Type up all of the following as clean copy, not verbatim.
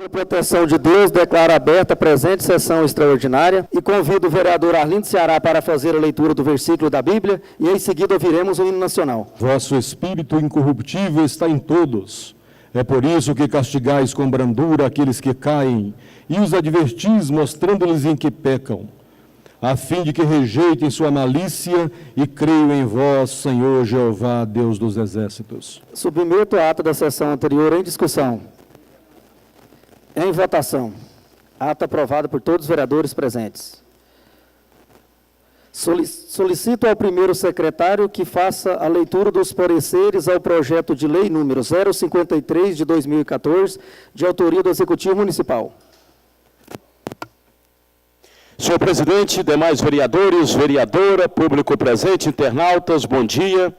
Por proteção de Deus, declaro aberta a presente sessão extraordinária e convido o vereador Arlindo Ceará para fazer a leitura do versículo da Bíblia e em seguida ouviremos o hino nacional. Vosso Espírito incorruptível está em todos. É por isso que castigais com brandura aqueles que caem e os advertis, mostrando-lhes em que pecam, a fim de que rejeitem sua malícia e creiam em vós, Senhor Jeová, Deus dos exércitos. Submeto a ata da sessão anterior em discussão. Em votação. Ato aprovado por todos os vereadores presentes. Solicito ao primeiro secretário que faça a leitura dos pareceres ao projeto de lei número 053 de 2014, de autoria do Executivo Municipal. Senhor presidente, demais vereadores, vereadora, público presente, internautas, bom dia.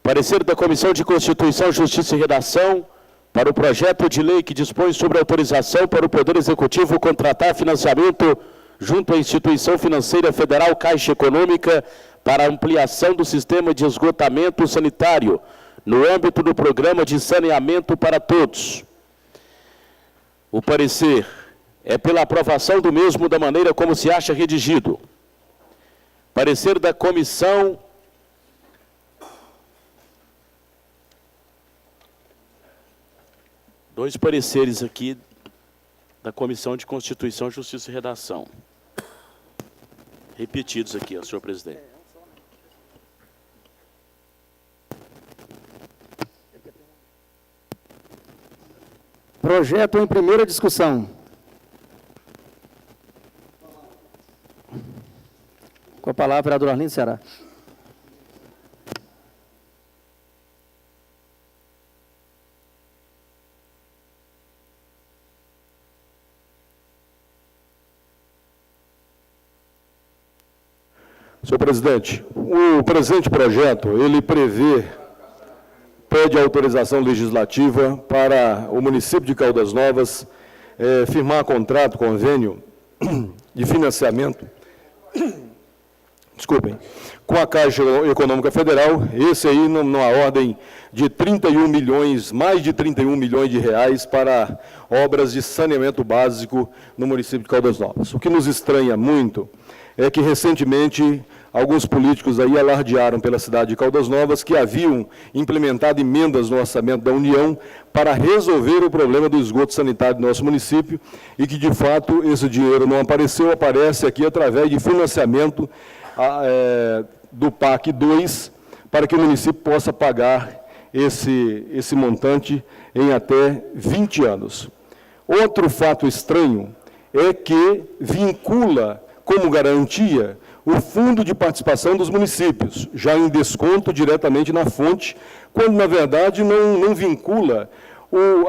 Parecer da Comissão de Constituição, Justiça e Redação para o projeto de lei que dispõe sobre autorização para o Poder Executivo contratar financiamento junto à Instituição Financeira Federal Caixa Econômica para ampliação do sistema de esgotamento sanitário no âmbito do Programa de Saneamento para Todos. O parecer é pela aprovação do mesmo da maneira como se acha redigido. Parecer da Comissão dois pareceres aqui da Comissão de Constituição, Justiça e Redação. Repetidos aqui, ó, senhor presidente. Projeto em primeira discussão. Com a palavra, vereador Arlindo Ceará. Senhor presidente, o presente projeto, ele pede autorização legislativa para o município de Caldas Novas firmar contrato, convênio de financiamento, com a Caixa Econômica Federal, esse aí numa ordem de 31 milhões, mais de 31 milhões de reais para obras de saneamento básico no município de Caldas Novas. O que nos estranha muito é que, recentemente, alguns políticos aí alardearam pela cidade de Caldas Novas que haviam implementado emendas no orçamento da União para resolver o problema do esgoto sanitário do nosso município e que, de fato, esse dinheiro não apareceu, aparece aqui através de financiamento do PAC 2, para que o município possa pagar esse montante em até 20 anos. Outro fato estranho é que vincula como garantia o fundo de participação dos municípios, já em desconto diretamente na fonte, quando, na verdade, não vincula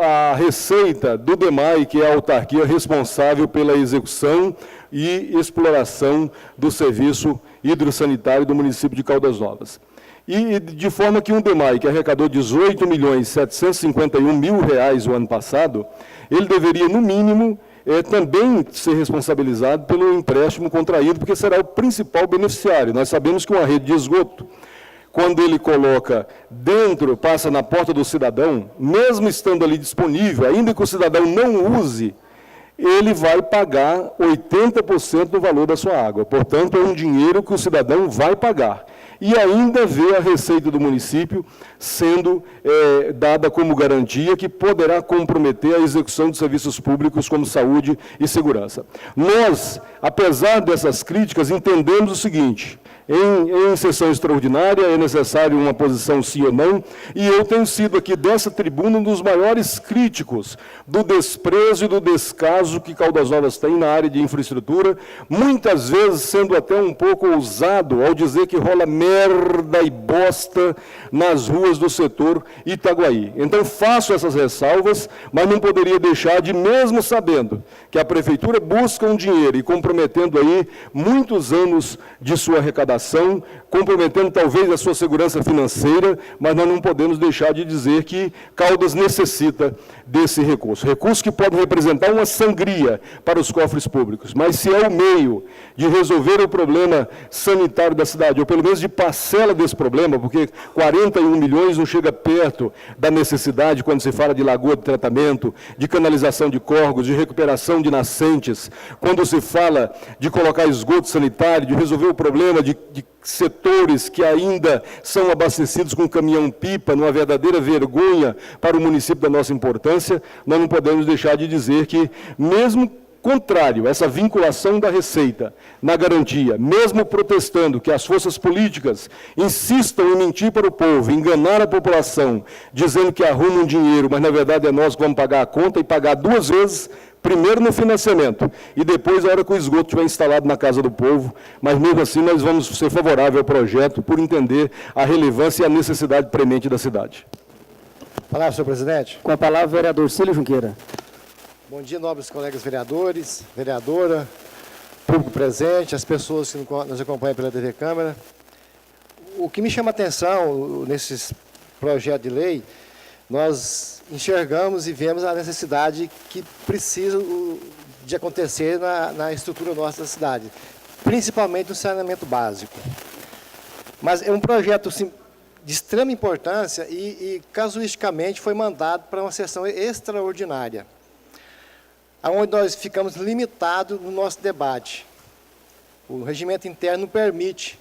a receita do DEMAI, que é a autarquia responsável pela execução e exploração do serviço hidrossanitário do município de Caldas Novas. E de forma que um DEMAI, que arrecadou R$ 18.751.000 o ano passado, ele deveria, no mínimo, também ser responsabilizado pelo empréstimo contraído, porque será o principal beneficiário. Nós sabemos que uma rede de esgoto, quando ele coloca dentro, passa na porta do cidadão, mesmo estando ali disponível, ainda que o cidadão não use, ele vai pagar 80% do valor da sua água. Portanto, é um dinheiro que o cidadão vai pagar. E ainda vê a receita do município sendo dada como garantia que poderá comprometer a execução de serviços públicos como saúde e segurança. Nós, apesar dessas críticas, entendemos o seguinte: em sessão extraordinária é necessário uma posição sim ou não, e eu tenho sido aqui dessa tribuna um dos maiores críticos do desprezo e do descaso que Caldas Novas tem na área de infraestrutura, muitas vezes sendo até um pouco ousado ao dizer que rola merda e bosta nas ruas do setor Itaguaí. Então faço essas ressalvas, mas não poderia deixar de, mesmo sabendo que a prefeitura busca um dinheiro e comprometendo aí muitos anos de sua arrecadação, arrecadação, comprometendo talvez a sua segurança financeira, mas nós não podemos deixar de dizer que Caldas necessita desse recurso. Recurso que pode representar uma sangria para os cofres públicos, mas se é o meio de resolver o problema sanitário da cidade, ou pelo menos de parcela desse problema, porque 41 milhões não chega perto da necessidade quando se fala de lagoa de tratamento, de canalização de córregos, de recuperação de nascentes, quando se fala de colocar esgoto sanitário, de resolver o problema de setores que ainda são abastecidos com caminhão-pipa, numa verdadeira vergonha para o município da nossa importância, nós não podemos deixar de dizer que, mesmo contrário a essa vinculação da Receita na garantia, mesmo protestando que as forças políticas insistam em mentir para o povo, enganar a população, dizendo que arrumam dinheiro, mas na verdade é nós que vamos pagar a conta e pagar 2 vezes, primeiro no financiamento e depois a hora que o esgoto estiver instalado na casa do povo, mas mesmo assim nós vamos ser favoráveis ao projeto por entender a relevância e a necessidade premente da cidade. Palavra, senhor presidente. Com a palavra, vereador Cílio Junqueira. Bom dia, nobres colegas vereadores, vereadora, público presente, as pessoas que nos acompanham pela TV Câmara. O que me chama a atenção nesses projetos de lei, nós enxergamos e vemos a necessidade que precisa de acontecer na estrutura nossa da cidade, principalmente no saneamento básico. Mas é um projeto assim, de extrema importância e casuisticamente foi mandado para uma sessão extraordinária, onde nós ficamos limitados no nosso debate. O regimento interno não permite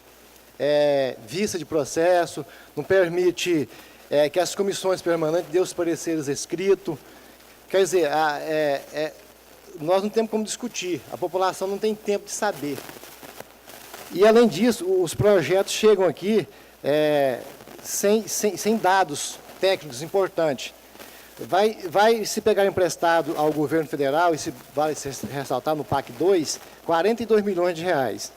vista de processo, não permite que as comissões permanentes dêem os pareceres escritos. Quer dizer, nós não temos como discutir, a população não tem tempo de saber. E, além disso, os projetos chegam aqui sem dados técnicos importantes. Vai se pegar emprestado ao governo federal, e se vale se ressaltar no PAC 2, 42 milhões de reais.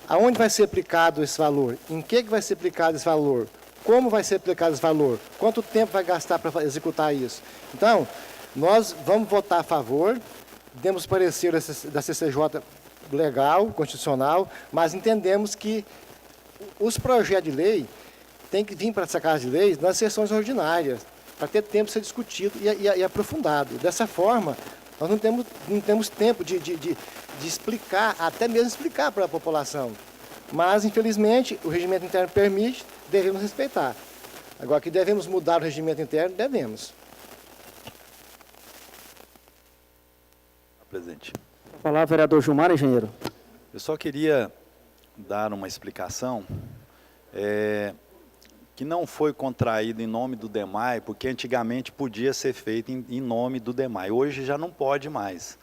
Aonde vai ser aplicado esse valor? Em que vai ser aplicado esse valor? Como vai ser aplicado esse valor? Quanto tempo vai gastar para executar isso? Então, nós vamos votar a favor, demos parecer da CCJ legal, constitucional, mas entendemos que os projetos de lei têm que vir para essa Casa de Leis nas sessões ordinárias, para ter tempo de ser discutido e aprofundado. Dessa forma, nós não temos tempo de explicar, até mesmo explicar para a população. Mas, infelizmente, o regimento interno permite, devemos respeitar. Agora, que devemos mudar o regimento interno, devemos. Presidente. Com a palavra, vereador Gilmar, engenheiro. Eu só queria dar uma explicação que não foi contraído em nome do DEMAI, porque antigamente podia ser feito em nome do DEMAI. Hoje já não pode mais.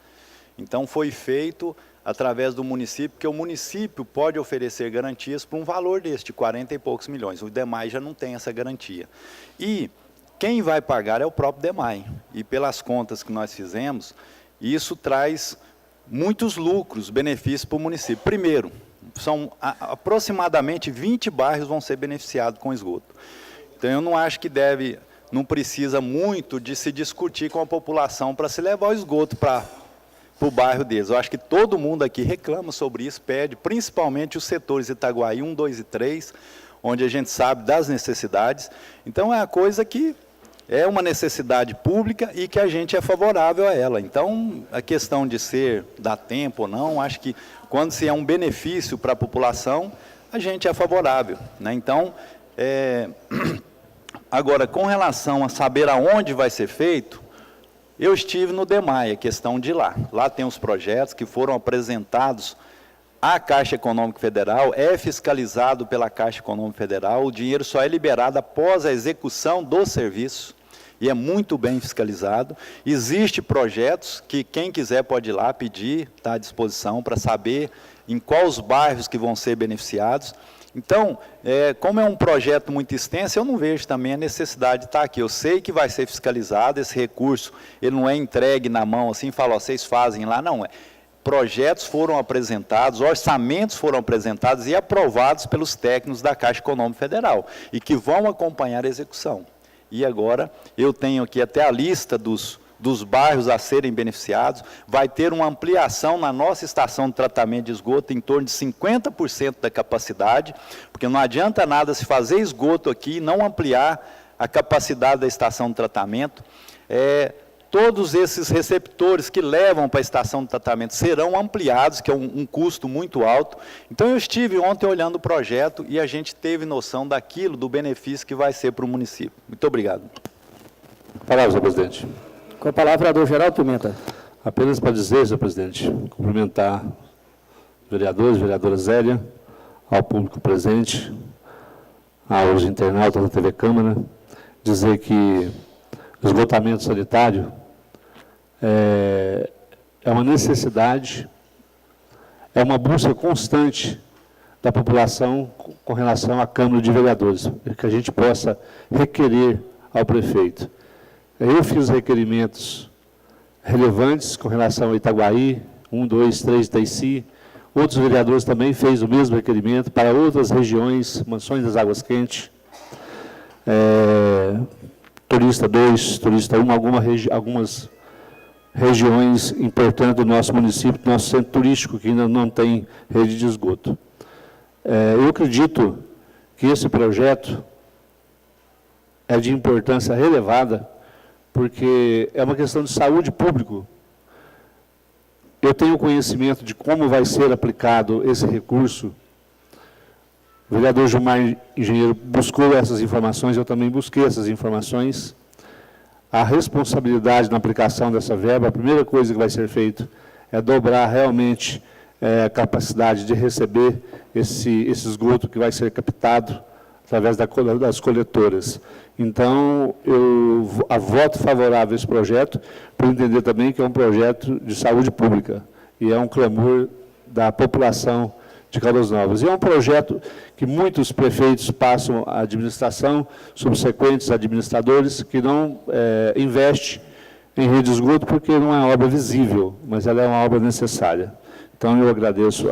Então, foi feito através do município, porque o município pode oferecer garantias por um valor deste, 40 e poucos milhões. O DEMAI já não tem essa garantia. E quem vai pagar é o próprio DEMAI. E pelas contas que nós fizemos, isso traz muitos lucros, benefícios para o município. Primeiro, são aproximadamente 20 bairros vão ser beneficiados com esgoto. Então, eu não acho que não precisa muito de se discutir com a população para se levar o esgoto para o bairro deles. Eu acho que todo mundo aqui reclama sobre isso, pede, principalmente os setores Itaguaí 1, 2 e 3, onde a gente sabe das necessidades. Então, é uma coisa que é uma necessidade pública e que a gente é favorável a ela. Então, a questão de dar tempo ou não, acho que quando se é um benefício para a população, a gente é favorável, né? Então, agora, com relação a saber aonde vai ser feito, eu estive no DEMAI, a questão de ir lá. Lá tem os projetos que foram apresentados à Caixa Econômica Federal, é fiscalizado pela Caixa Econômica Federal, o dinheiro só é liberado após a execução do serviço, e é muito bem fiscalizado. Existem projetos que quem quiser pode ir lá pedir, está à disposição para saber em quais bairros que vão ser beneficiados. Então, como é um projeto muito extenso, eu não vejo também a necessidade de estar aqui. Eu sei que vai ser fiscalizado, esse recurso, ele não é entregue na mão assim, fala, vocês fazem lá, não é. Projetos foram apresentados, orçamentos foram apresentados e aprovados pelos técnicos da Caixa Econômica Federal, e que vão acompanhar a execução. E agora, eu tenho aqui até a lista dos dos bairros a serem beneficiados, vai ter uma ampliação na nossa estação de tratamento de esgoto em torno de 50% da capacidade, porque não adianta nada se fazer esgoto aqui e não ampliar a capacidade da estação de tratamento. Todos esses receptores que levam para a estação de tratamento serão ampliados, que é um custo muito alto. Então, eu estive ontem olhando o projeto e a gente teve noção daquilo, do benefício que vai ser para o município. Muito obrigado. Palavra, senhor presidente. Com a palavra, vereador Geraldo Pimenta. Apenas para dizer, senhor presidente, cumprimentar os vereadores, vereadora Zélia, ao público presente, aos internautas da TV Câmara, dizer que o esgotamento sanitário é uma necessidade, é uma busca constante da população com relação à Câmara de Vereadores, que a gente possa requerer ao prefeito. Eu fiz requerimentos relevantes com relação a Itaguaí, 1, 2, 3, Itaici. Outros vereadores também fez o mesmo requerimento para outras regiões, Mansões das Águas Quentes, Turista 2, Turista 1, algumas regiões importantes do nosso município, do nosso centro turístico, que ainda não tem rede de esgoto. Eu acredito que esse projeto é de importância relevada, porque é uma questão de saúde pública. Eu tenho conhecimento de como vai ser aplicado esse recurso. O vereador Gilmar Engenheiro buscou essas informações, eu também busquei essas informações. A responsabilidade na aplicação dessa verba, a primeira coisa que vai ser feita é dobrar realmente a capacidade de receber esse esgoto que vai ser captado através das coletoras. Então, eu voto favorável a esse projeto, por entender também que é um projeto de saúde pública, e é um clamor da população de Caldas Novas. E é um projeto que muitos prefeitos passam à administração, subsequentes administradores, que não investem em rede de esgoto, porque não é uma obra visível, mas ela é uma obra necessária. Então, eu agradeço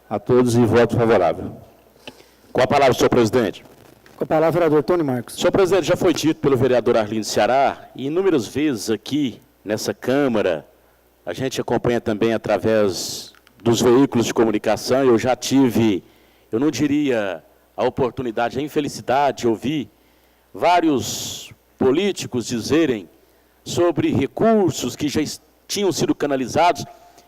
a todos e voto favorável. Com a palavra, senhor presidente. Com a palavra, vereador Tony Marcos. Senhor presidente, já foi dito pelo vereador Arlindo Ceará, e inúmeras vezes aqui, nessa Câmara, a gente acompanha também através dos veículos de comunicação. Eu já tive, eu não diria a oportunidade, a infelicidade de ouvir vários políticos dizerem sobre recursos que já tinham sido canalizados,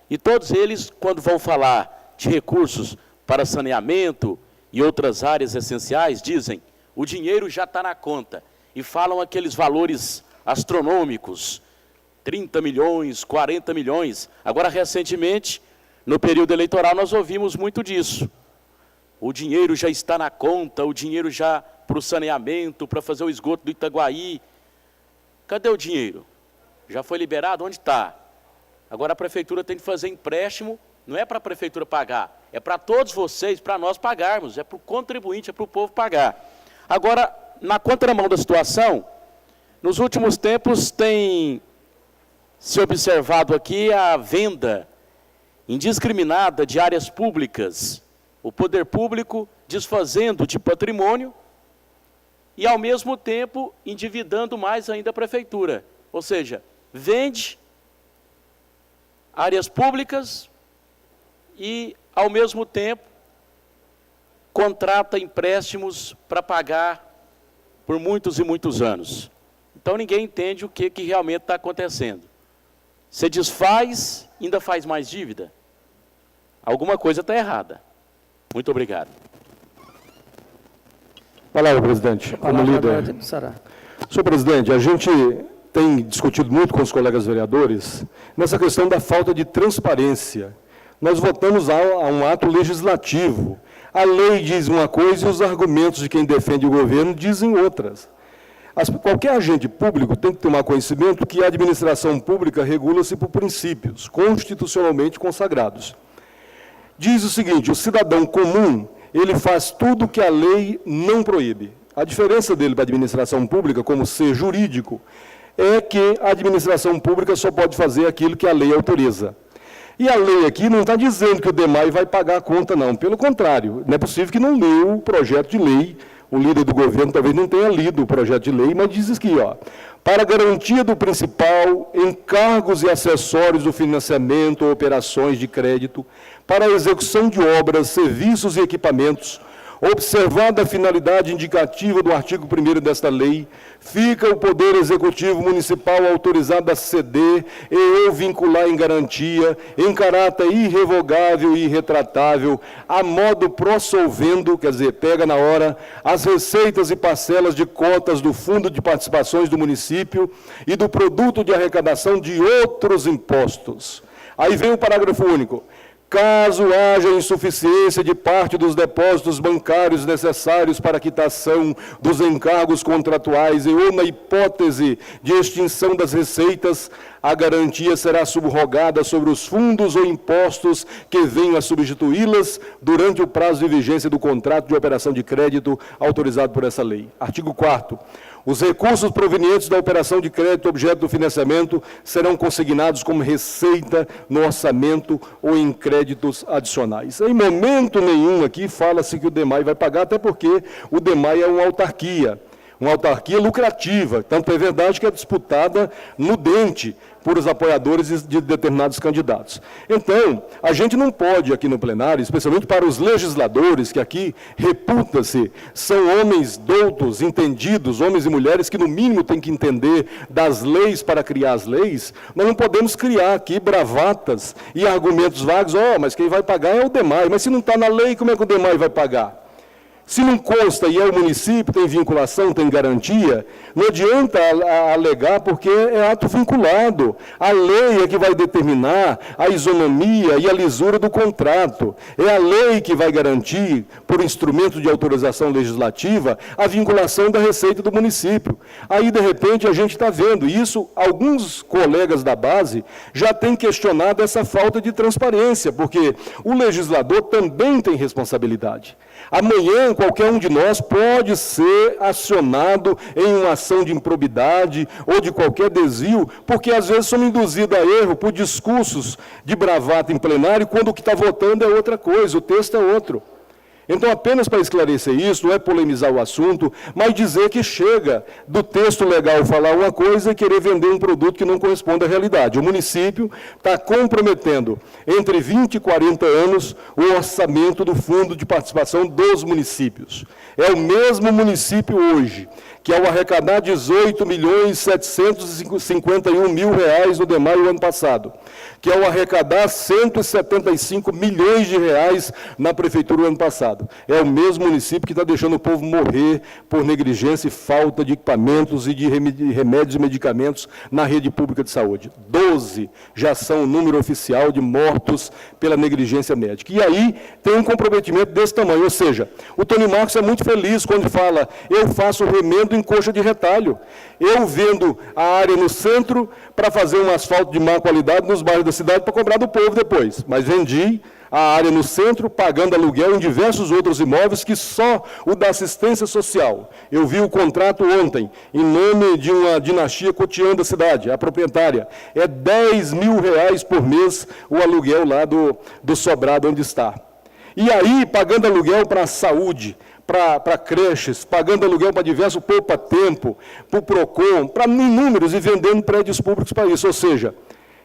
e todos eles, quando vão falar de recursos para saneamento e outras áreas essenciais, dizem: o dinheiro já está na conta, e falam aqueles valores astronômicos, 30 milhões, 40 milhões. Agora, recentemente, no período eleitoral, nós ouvimos muito disso. O dinheiro já está na conta, o dinheiro já para o saneamento, para fazer o esgoto do Itaguaí. Cadê o dinheiro? Já foi liberado? Onde está? Agora a prefeitura tem que fazer empréstimo, não é para a prefeitura pagar, é para todos vocês, para nós pagarmos, é para o contribuinte, é para o povo pagar. Agora, na contramão da situação, nos últimos tempos tem se observado aqui a venda indiscriminada de áreas públicas, o poder público desfazendo de patrimônio e, ao mesmo tempo, endividando mais ainda a prefeitura. Ou seja, vende áreas públicas e, ao mesmo tempo, contrata empréstimos para pagar por muitos e muitos anos. Então, ninguém entende o que realmente está acontecendo. Você desfaz, ainda faz mais dívida? Alguma coisa está errada. Muito obrigado. Palavra, presidente. Como líder. Senhor presidente, a gente tem discutido muito com os colegas vereadores nessa questão da falta de transparência. Nós votamos a um ato legislativo. A lei diz uma coisa e os argumentos de quem defende o governo dizem outras. Qualquer agente público tem que tomar conhecimento que a administração pública regula-se por princípios constitucionalmente consagrados. Diz o seguinte: o cidadão comum, ele faz tudo que a lei não proíbe. A diferença dele para a administração pública, como ser jurídico, é que a administração pública só pode fazer aquilo que a lei autoriza. E a lei aqui não está dizendo que o DEMAI vai pagar a conta, não. Pelo contrário, não é possível que não leu o projeto de lei o líder do governo talvez não tenha lido o projeto de lei, mas diz aqui, ó, para garantia do principal, encargos e acessórios do financiamento ou operações de crédito, para a execução de obras, serviços e equipamentos, observada a finalidade indicativa do artigo 1º desta lei, fica o Poder Executivo Municipal autorizado a ceder e ou vincular em garantia, em caráter irrevogável e irretratável, a modo prossolvendo, quer dizer, pega na hora, as receitas e parcelas de cotas do Fundo de Participações do município e do produto de arrecadação de outros impostos. Aí vem o parágrafo único. Caso haja insuficiência de parte dos depósitos bancários necessários para a quitação dos encargos contratuais e ou na hipótese de extinção das receitas, a garantia será subrogada sobre os fundos ou impostos que venham a substituí-las durante o prazo de vigência do contrato de operação de crédito autorizado por essa lei. Artigo 4º. Os recursos provenientes da operação de crédito objeto do financiamento serão consignados como receita no orçamento ou em créditos adicionais. Em momento nenhum aqui fala-se que o DEMAI vai pagar, até porque o DEMAI é uma autarquia lucrativa, tanto é verdade que é disputada no dente por os apoiadores de determinados candidatos. Então, a gente não pode aqui no plenário, especialmente para os legisladores, que aqui, reputa-se, são homens doutos, entendidos, homens e mulheres que no mínimo têm que entender das leis para criar as leis, nós não podemos criar aqui bravatas e argumentos vagos, mas quem vai pagar é o DEMAI, mas se não está na lei, como é que o DEMAI vai pagar? Se não consta e é o município, tem vinculação, tem garantia, não adianta alegar porque é ato vinculado. A lei é que vai determinar a isonomia e a lisura do contrato. É a lei que vai garantir, por instrumento de autorização legislativa, a vinculação da receita do município. Aí, de repente, a gente está vendo isso, alguns colegas da base já têm questionado essa falta de transparência, porque o legislador também tem responsabilidade. Amanhã, qualquer um de nós pode ser acionado em uma ação de improbidade ou de qualquer desvio, porque às vezes somos induzidos a erro por discursos de bravata em plenário, quando o que está votando é outra coisa, o texto é outro. Então, apenas para esclarecer isso, não é polemizar o assunto, mas dizer que chega do texto legal falar uma coisa e querer vender um produto que não corresponde à realidade. O município está comprometendo entre 20 e 40 anos o orçamento do Fundo de Participação dos municípios. É o mesmo município hoje, que ao arrecadar 18.751.000 reais no DEMAI o ano passado, que ao arrecadar 175 milhões de reais na prefeitura o ano passado. É o mesmo município que está deixando o povo morrer por negligência e falta de equipamentos e de remédios e medicamentos na rede pública de saúde. 12 já são o número oficial de mortos pela negligência médica. E aí tem um comprometimento desse tamanho, ou seja, o Tony Marcos é muito feliz quando fala, eu faço remendo em coxa de retalho. Eu vendo a área no centro para fazer um asfalto de má qualidade nos bairros da cidade para cobrar do povo depois. Mas vendi a área no centro, pagando aluguel em diversos outros imóveis que só o da assistência social. Eu vi o contrato ontem, em nome de uma dinastia cotidiana da cidade, a proprietária. É R$10.000 por mês o aluguel lá do sobrado onde está. E aí, pagando aluguel para a saúde, para creches, pagando aluguel para diversos poupa-tempo, para o PROCON, para inúmeros e vendendo prédios públicos para isso. Ou seja,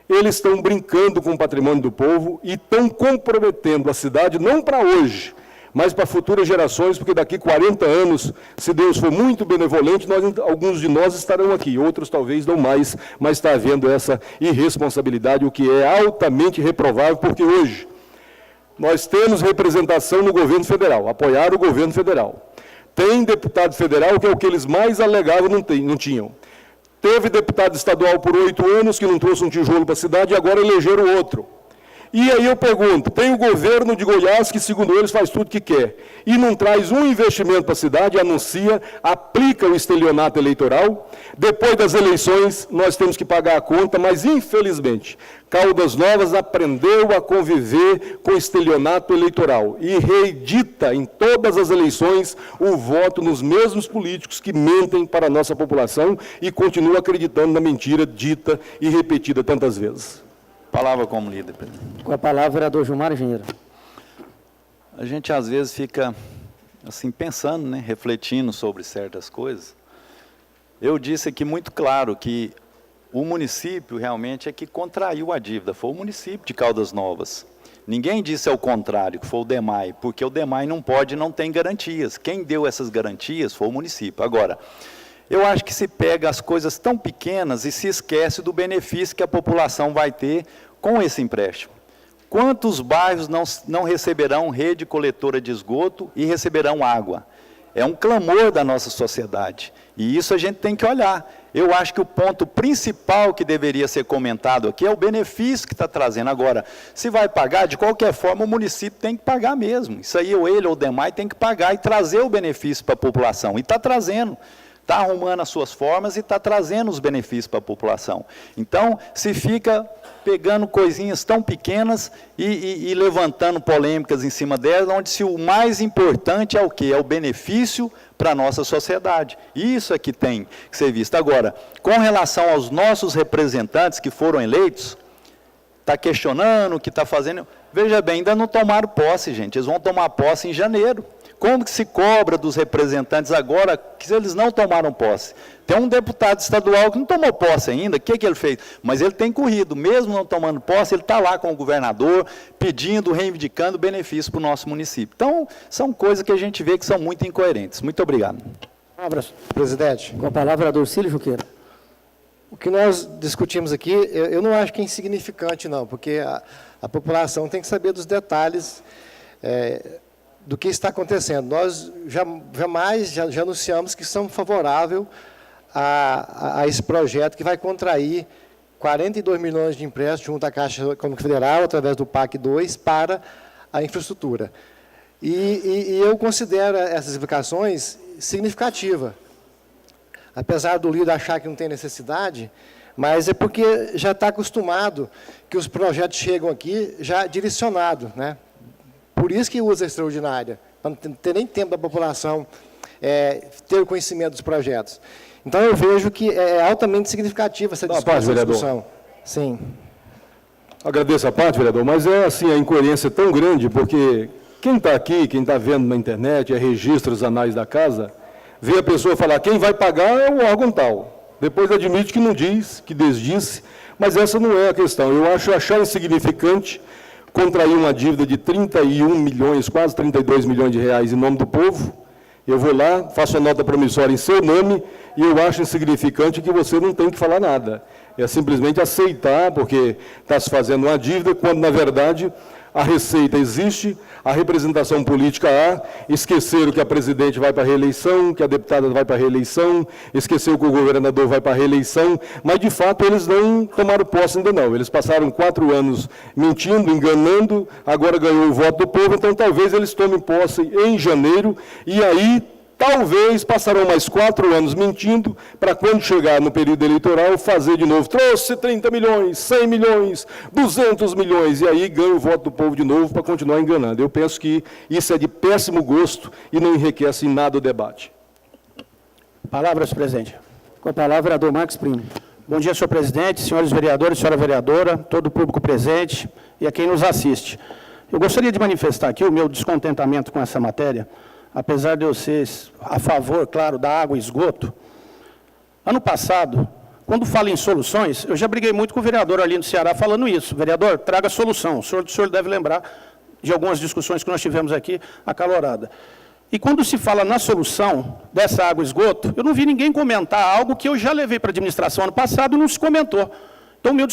eles estão brincando com o patrimônio do povo e estão comprometendo a cidade, não para hoje, mas para futuras gerações, porque daqui 40 anos, se Deus for muito benevolente, alguns de nós estarão aqui, outros talvez não mais, mas está havendo essa irresponsabilidade, o que é altamente reprovável, porque hoje nós temos representação no governo federal, apoiar o governo federal. Tem deputado federal, que é o que eles mais alegavam, não tinham. Teve deputado estadual por 8 anos, que não trouxe um tijolo para a cidade, e agora elegeram outro. E aí eu pergunto, tem o governo de Goiás, que segundo eles faz tudo o que quer, e não traz um investimento para a cidade, anuncia, aplica o estelionato eleitoral. Depois das eleições, nós temos que pagar a conta, mas infelizmente, Caldas Novas aprendeu a conviver com o estelionato eleitoral e reedita em todas as eleições o voto nos mesmos políticos que mentem para a nossa população e continua acreditando na mentira dita e repetida tantas vezes. Palavra como líder, presidente. Com a palavra, vereador Gilmar Engenheiro. A gente, às vezes, fica assim, pensando, né, refletindo sobre certas coisas, eu disse aqui muito claro que o município realmente é que contraiu a dívida, foi o município de Caldas Novas. Ninguém disse ao contrário, que foi o DEMAI, porque o DEMAI não pode, não tem garantias. Quem deu essas garantias foi o município. Agora, eu acho que se pega as coisas tão pequenas e se esquece do benefício que a população vai ter com esse empréstimo. Quantos bairros não receberão rede coletora de esgoto e receberão água? É um clamor da nossa sociedade, e isso a gente tem que olhar. Eu acho que o ponto principal que deveria ser comentado aqui é o benefício que está trazendo. Agora, se vai pagar, de qualquer forma, o município tem que pagar mesmo. Isso aí, ou ele ou o DEMAI tem que pagar e trazer o benefício para a população, e está trazendo. Está arrumando as suas formas e está trazendo os benefícios para a população. Então, se fica pegando coisinhas tão pequenas e levantando polêmicas em cima delas, onde se o mais importante é o quê? É o benefício para a nossa sociedade. Isso é que tem que ser visto. Agora, com relação aos nossos representantes que foram eleitos, está questionando o que está fazendo. Veja bem, ainda não tomaram posse, gente. Eles vão tomar posse em janeiro. Como que se cobra dos representantes agora que eles não tomaram posse? Tem um deputado estadual que não tomou posse ainda, o que ele fez? Mas ele tem corrido, mesmo não tomando posse, ele está lá com o governador, pedindo, reivindicando benefício para o nosso município. Então, são coisas que a gente vê que são muito incoerentes. Muito obrigado. Presidente. Com a palavra, Dorcílio Junqueira. O que nós discutimos aqui, eu não acho que é insignificante, não, porque a população tem que saber dos detalhes do que está acontecendo. Nós já anunciamos que somos favoráveis a esse projeto que vai contrair 42 milhões de empréstimo junto à Caixa Econômica Federal, através do PAC 2, para a infraestrutura. E eu considero essas explicações significativas. Apesar do líder achar que não tem necessidade, mas é porque já está acostumado que os projetos chegam aqui já direcionados, né? Por isso que usa a extraordinária, para não ter nem tempo da população ter o conhecimento dos projetos. Então, eu vejo que é altamente significativa essa discussão. Sim. Agradeço a parte, vereador, mas assim, a incoerência é tão grande, porque quem está aqui, quem está vendo na internet, registra os anais da casa, vê a pessoa falar, quem vai pagar é o órgão tal. Depois admite que não diz, que desdisse, mas essa não é a questão. Eu achar insignificante contrair uma dívida de 31 milhões, quase 32 milhões de reais em nome do povo. Eu vou lá, faço a nota promissória em seu nome e eu acho insignificante que você não tem que falar nada. É simplesmente aceitar, porque está se fazendo uma dívida, quando, na verdade, a receita existe, a representação política há, esqueceram que a presidente vai para a reeleição, que a deputada vai para a reeleição, esqueceu que o governador vai para a reeleição, mas, de fato, eles não tomaram posse ainda não. Eles passaram 4 anos mentindo, enganando, agora ganhou o voto do povo, então talvez eles tomem posse em janeiro, e aí talvez passarão mais 4 anos mentindo, para quando chegar no período eleitoral, fazer de novo, trouxe 30 milhões, 100 milhões, 200 milhões, e aí ganha o voto do povo de novo para continuar enganando. Eu penso que isso é de péssimo gosto e não enriquece em nada o debate. Palavras, presidente. Com a palavra, vereador Marcos Primo. Bom dia, senhor presidente, senhores vereadores, senhora vereadora, todo o público presente e a quem nos assiste. Eu gostaria de manifestar aqui o meu descontentamento com essa matéria, apesar de eu ser a favor, claro, da água e esgoto. Ano passado, quando falo em soluções, eu já briguei muito com o vereador ali no Ceará falando isso. Vereador, traga solução. O senhor deve lembrar de algumas discussões que nós tivemos aqui, acalorada. E quando se fala na solução dessa água e esgoto, eu não vi ninguém comentar algo que eu já levei para a administração ano passado e não se comentou. Então, o meu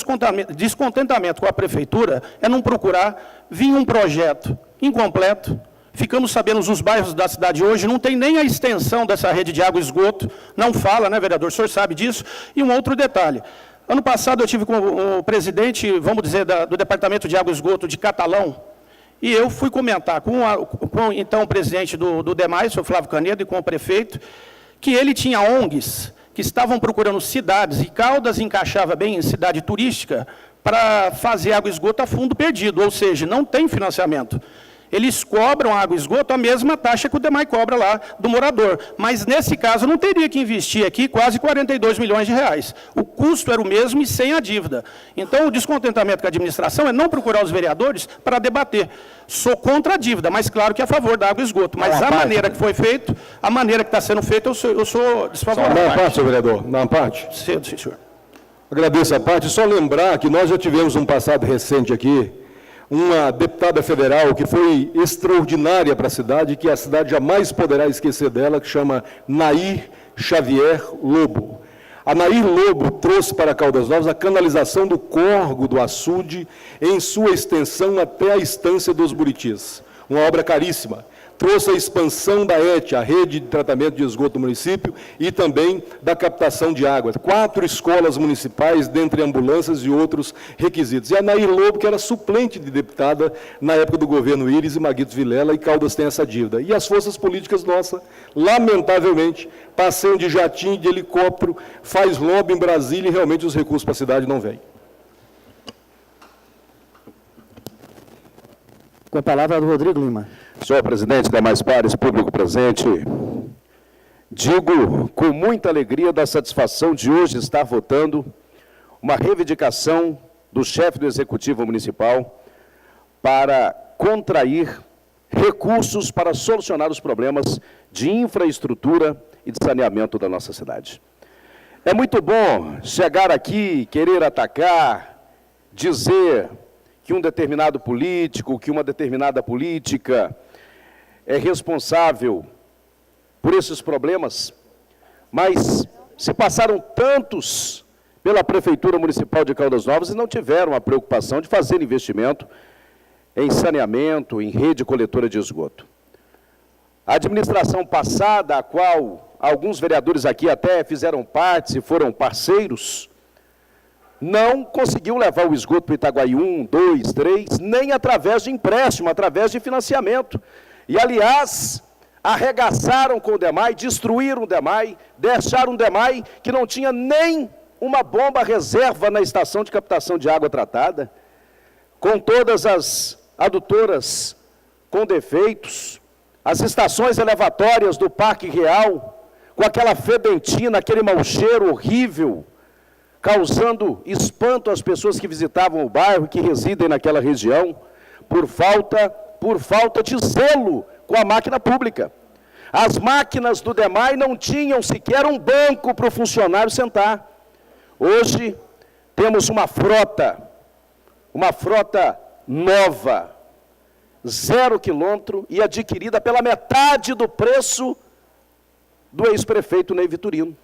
descontentamento com a prefeitura é não procurar vir um projeto incompleto. Ficamos sabendo, os bairros da cidade hoje não tem nem a extensão dessa rede de água e esgoto, não fala, né, vereador? O senhor sabe disso. E um outro detalhe. Ano passado eu tive com o presidente, vamos dizer, do Departamento de Água e Esgoto de Catalão, e eu fui comentar com então, o presidente do DEMAI, o senhor Flávio Canedo, e com o prefeito, que ele tinha ONGs que estavam procurando cidades, e Caldas encaixava bem em cidade turística, para fazer água e esgoto a fundo perdido, ou seja, não tem financiamento. Eles cobram água e esgoto a mesma taxa que o DEMAI cobra lá do morador. Mas, nesse caso, não teria que investir aqui quase 42 milhões de reais. O custo era o mesmo e sem a dívida. Então, o descontentamento com a administração é não procurar os vereadores para debater. Sou contra a dívida, mas claro que a favor da água e esgoto. Mas a maneira que foi feito, a maneira que está sendo feita, eu sou desfavorável. Na parte, senhor vereador, na parte. Cedo, sim, senhor. Agradeço a parte. Só lembrar que nós já tivemos um passado recente aqui, uma deputada federal que foi extraordinária para a cidade, que a cidade jamais poderá esquecer dela, que chama Nair Xavier Lobo. A Nair Lobo trouxe para Caldas Novas a canalização do córrego do açude em sua extensão até a estância dos Buritis. Uma obra caríssima. Trouxe a expansão da ET, a rede de tratamento de esgoto do município, e também da captação de água. 4 escolas municipais, dentre ambulâncias e outros requisitos. E a Nair Lobo, que era suplente de deputada na época do governo Íris e Maguito Vilela, e Caldas tem essa dívida. E as forças políticas nossas, lamentavelmente, passeiam de jatinho, de helicóptero, faz lobby em Brasília e realmente os recursos para a cidade não vêm. Com a palavra, do Rodrigo Lima. Senhor presidente, demais pares, público presente, digo com muita alegria da satisfação de hoje estar votando uma reivindicação do chefe do Executivo Municipal para contrair recursos para solucionar os problemas de infraestrutura e de saneamento da nossa cidade. É muito bom chegar aqui, querer atacar, dizer que um determinado político, que uma determinada política é responsável por esses problemas, mas se passaram tantos pela Prefeitura Municipal de Caldas Novas e não tiveram a preocupação de fazer investimento em saneamento, em rede coletora de esgoto. A administração passada, a qual alguns vereadores aqui até fizeram parte e foram parceiros, não conseguiu levar o esgoto para o Itaguaí 1, 2, 3, nem através de empréstimo, através de financiamento. E, aliás, arregaçaram com o DEMAI, destruíram o DEMAI, deixaram o DEMAI que não tinha nem uma bomba reserva na estação de captação de água tratada, com todas as adutoras com defeitos, as estações elevatórias do Parque Real, com aquela fedentina, aquele mau cheiro horrível, causando espanto às pessoas que visitavam o bairro, que residem naquela região, por falta de zelo com a máquina pública. As máquinas do DEMAI não tinham sequer um banco para o funcionário sentar. Hoje, temos uma frota nova, 0 quilômetro, e adquirida pela metade do preço do ex-prefeito Ney Vitorino.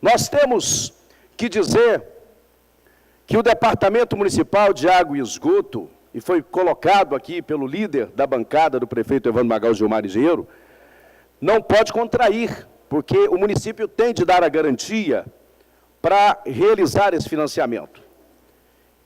Nós temos que dizer que o Departamento Municipal de Água e Esgoto, e foi colocado aqui pelo líder da bancada do prefeito Evandro Magal Gilmar Engenheiro, não pode contrair, porque o município tem de dar a garantia para realizar esse financiamento.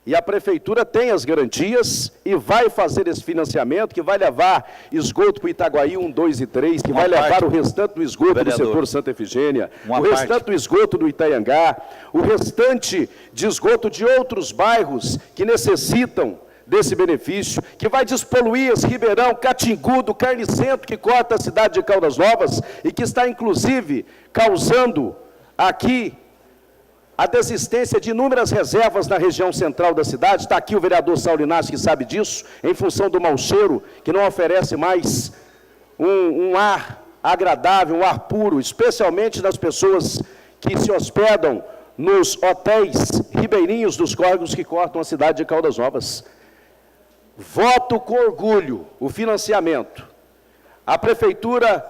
E a prefeitura tem as garantias e vai fazer esse financiamento, que vai levar esgoto para o Itaguaí 1, 2 e 3, que vai levar o restante do esgoto do setor Santa Efigênia, o restante do esgoto do Itaiangá, o restante de esgoto de outros bairros que necessitam desse benefício, que vai despoluir esse Ribeirão, Catingudo, Carnicento, que corta a cidade de Caldas Novas e que está, inclusive, causando aqui a desistência de inúmeras reservas na região central da cidade. Está aqui o vereador Saulo Inácio, que sabe disso, em função do mau cheiro, que não oferece mais um ar agradável, um ar puro, especialmente das pessoas que se hospedam nos hotéis ribeirinhos dos córregos que cortam a cidade de Caldas Novas. Voto com orgulho o financiamento. A prefeitura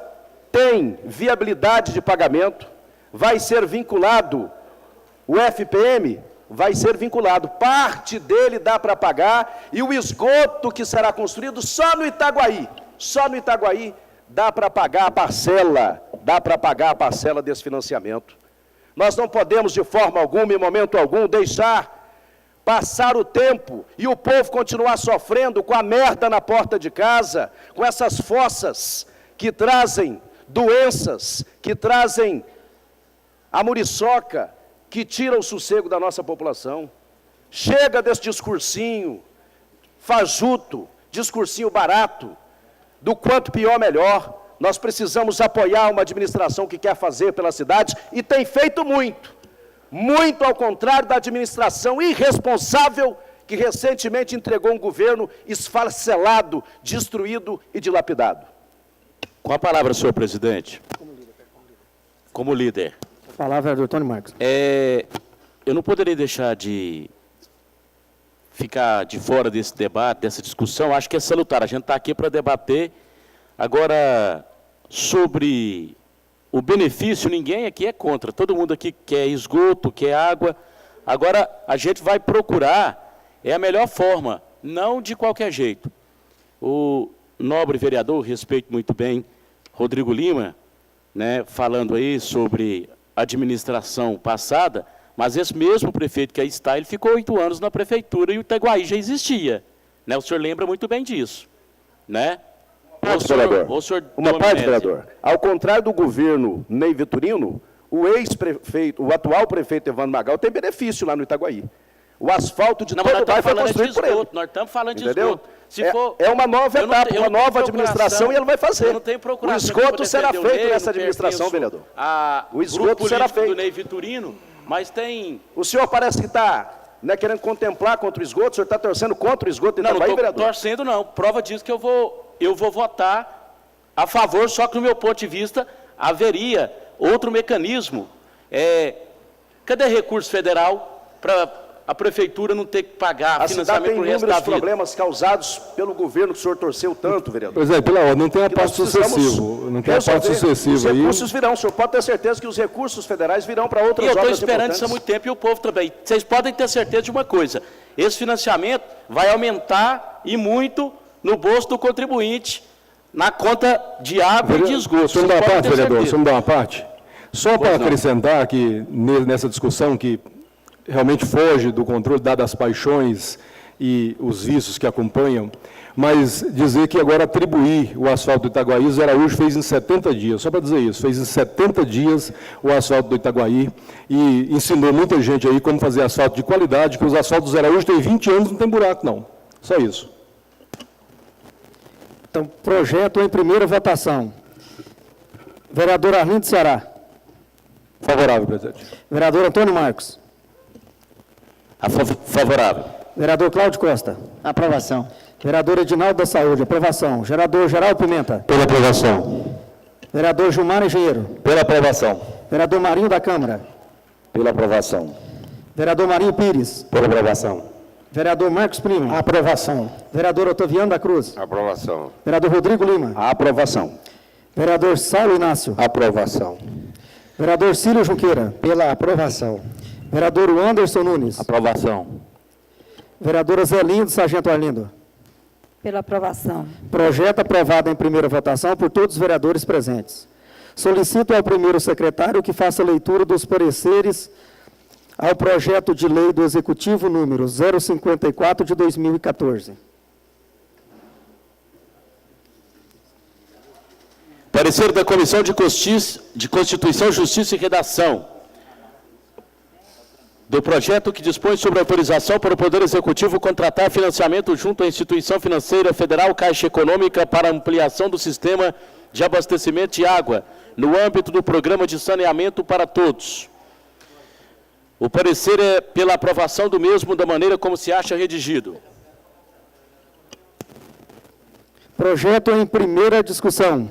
tem viabilidade de pagamento, vai ser vinculado. O FPM vai ser vinculado, parte dele dá para pagar, e o esgoto que será construído só no Itaguaí dá para pagar a parcela, desse financiamento. Nós não podemos de forma alguma, em momento algum, deixar passar o tempo e o povo continuar sofrendo com a merda na porta de casa, com essas fossas que trazem doenças, que trazem a muriçoca, que tira o sossego da nossa população. Chega desse discursinho fajuto discursinho barato, do quanto pior, melhor. Nós precisamos apoiar uma administração que quer fazer pelas cidades e tem feito muito. Muito ao contrário da administração irresponsável que recentemente entregou um governo esfacelado, destruído e dilapidado. Com a palavra, senhor presidente. Como líder. A palavra é do Antônio Marcos. Eu não poderia deixar de ficar de fora desse debate, dessa discussão. Acho que é salutar. A gente está aqui para debater. Agora, sobre o benefício, ninguém aqui é contra. Todo mundo aqui quer esgoto, quer água. Agora, a gente vai procurar a melhor forma, não de qualquer jeito. O nobre vereador, respeito muito bem, Rodrigo Lima, né, falando aí sobre a administração passada, mas esse mesmo prefeito que aí está, ele ficou 8 anos na prefeitura e o Itaguaí já existia. Né? O senhor lembra muito bem disso. Né? Uma parte, vereador. Ao contrário do governo Ney Vitorino, o ex-prefeito, o atual prefeito Evandro Magal tem benefício lá no Itaguaí. O asfalto de todo o bairro foi construído por ele. Nós estamos falando de Entendeu? esgoto. Se for, é uma nova etapa, uma nova administração e ele vai fazer. Eu não tenho procuração. O esgoto será feito nessa administração, vereador. O esgoto será feito. Do Ney Vitorino, mas tem... O senhor parece que está querendo contemplar contra o esgoto, o senhor está torcendo contra o esgoto em Itaguaí, vereador? Não, não estou torcendo, não. Prova disso que eu vou votar a favor, só que, no meu ponto de vista, haveria outro mecanismo. Cadê recurso federal para a prefeitura não ter que pagar financiamento para o resto da vida? A cidade tem inúmeros problemas causados pelo governo que o senhor torceu tanto, vereador. Pois é, pela ordem, não tem a parte sucessivo. Não tem a parte sucessiva aí. Os recursos virão, o senhor pode ter certeza que os recursos federais virão para outras obras importantes. E eu estou esperando isso há muito tempo e o povo também. Vocês podem ter certeza de uma coisa, esse financiamento vai aumentar e muito no bolso do contribuinte, na conta de água e de esgoto. O senhor me dá uma parte, vereador? O senhor me dá uma parte? Só para acrescentar que nessa discussão que realmente foge do controle, dadas as paixões e os vícios que acompanham, mas dizer que agora atribuir o asfalto do Itaguaí, Zé Araújo fez em 70 dias, só para dizer isso, fez em 70 dias o asfalto do Itaguaí e ensinou muita gente aí como fazer asfalto de qualidade, que os asfaltos do Zé Araújo tem 20 anos, não tem buraco não, só isso. Então, projeto em primeira votação. Vereador Arlindo Ceará. Favorável, presidente. Vereador Antônio Marcos. Favorável. Vereador Cláudio Costa. Aprovação. Vereador Edinaldo da Saúde. Aprovação. Vereador Geraldo Pimenta. Pela aprovação. Vereador Gilmar Engenheiro. Pela aprovação. Vereador Marinho da Câmara. Pela aprovação. Vereador Marinho Pires. Pela aprovação. Vereador Marcos Primo. Aprovação. Vereador Otaviano da Cruz. Aprovação. Vereador Rodrigo Lima. Aprovação. Vereador Saulo Inácio. Aprovação. Vereador Cílio Junqueira. Pela aprovação. Vereador Anderson Nunes. Aprovação. Vereadora Zelindo Sargento Arlindo. Pela aprovação. Projeto aprovado em primeira votação por todos os vereadores presentes. Solicito ao primeiro secretário que faça leitura dos pareceres ao projeto de lei do Executivo número 054 de 2014. Parecer da Comissão de Constituição, Justiça e Redação. Do projeto que dispõe sobre autorização para o Poder Executivo contratar financiamento junto à Instituição Financeira Federal Caixa Econômica para ampliação do sistema de abastecimento de água, no âmbito do Programa de Saneamento para Todos. O parecer é pela aprovação do mesmo da maneira como se acha redigido. Projeto em primeira discussão.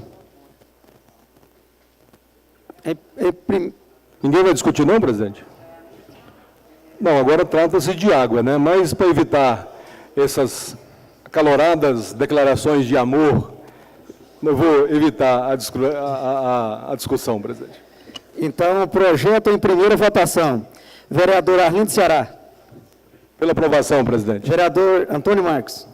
Ninguém vai discutir não, presidente? Não, agora trata-se de água, né? Mas para evitar essas acaloradas declarações de amor, eu vou evitar a discussão, presidente. Então, o projeto em primeira votação. Vereador Arlindo Ceará. Pela aprovação, presidente. Vereador Antônio Marcos.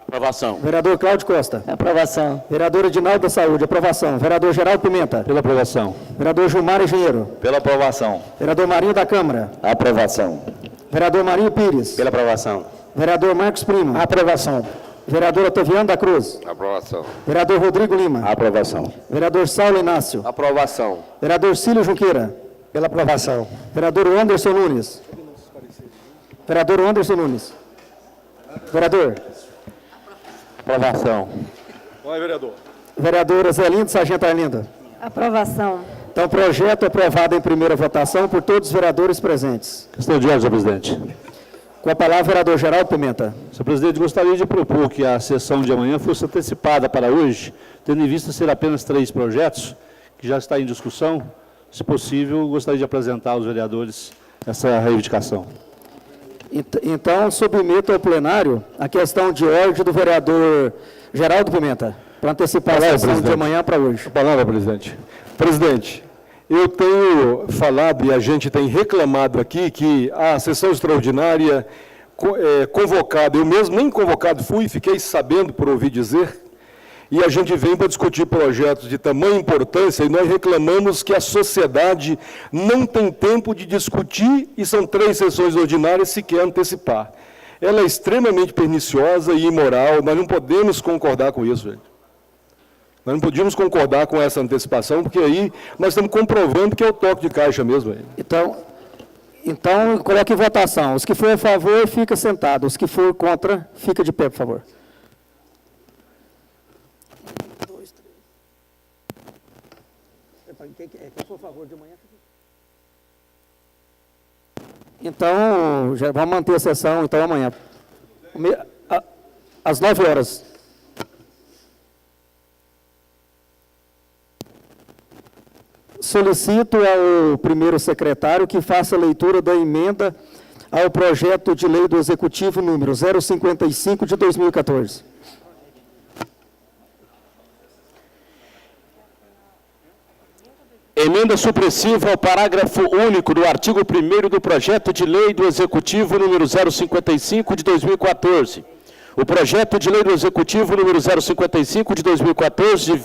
Aprovação. Vereador Cláudio Costa. Aprovação. Vereador Edinaldo da Saúde. Aprovação. Vereador Geraldo Pimenta. Pela aprovação. Vereador Gilmar Engenheiro. Pela aprovação. Vereador Marinho da Câmara. Aprovação. Vereador Marinho Pires. Pela aprovação. Vereador Marcos Primo. Aprovação. Vereador Otaviano da Cruz. Aprovação. Vereador Rodrigo Lima. Aprovação. Vereador Saulo Inácio. Aprovação. Vereador Cílio Junqueira. Pela aprovação. Vereador Anderson Nunes. Vereador Anderson Nunes. Vereador. Aprovação. Vai, vereador. Vereadora Zé Lindo, Sargento Arlinda. Aprovação. Então, projeto aprovado em primeira votação por todos os vereadores presentes. Questão de ordem, senhor presidente. Com a palavra, vereador Geraldo Pimenta. Senhor presidente, gostaria de propor que a sessão de amanhã fosse antecipada para hoje, tendo em vista ser apenas 3 projetos, que já está em discussão. Se possível, gostaria de apresentar aos vereadores essa reivindicação. Então, submeto ao plenário a questão de ordem do vereador Geraldo Pimenta, para antecipar a sessão de amanhã para hoje. A palavra, presidente. Presidente, eu tenho falado e a gente tem reclamado aqui que a sessão extraordinária convocada, eu mesmo nem convocado fui, fiquei sabendo por ouvir dizer, e a gente vem para discutir projetos de tamanha importância e nós reclamamos que a sociedade não tem tempo de discutir e são 3 sessões ordinárias se quer antecipar. Ela é extremamente perniciosa e imoral, nós não podemos concordar com isso, gente. Nós não podíamos concordar com essa antecipação, porque aí nós estamos comprovando que é o toque de caixa mesmo. Aí. Então, coloque em votação. Os que for a favor, fica sentado. Os que for contra, fica de pé, por favor. 1, 2, 3. Quem for a favor de amanhã, fica. Então, já vamos manter a sessão então amanhã. Às 9 horas. Solicito ao primeiro secretário que faça a leitura da emenda ao projeto de lei do Executivo número 055 de 2014. Emenda supressiva ao parágrafo único do artigo 1º do projeto de lei do Executivo número 055 de 2014. O projeto de lei do Executivo número 055 de 2014,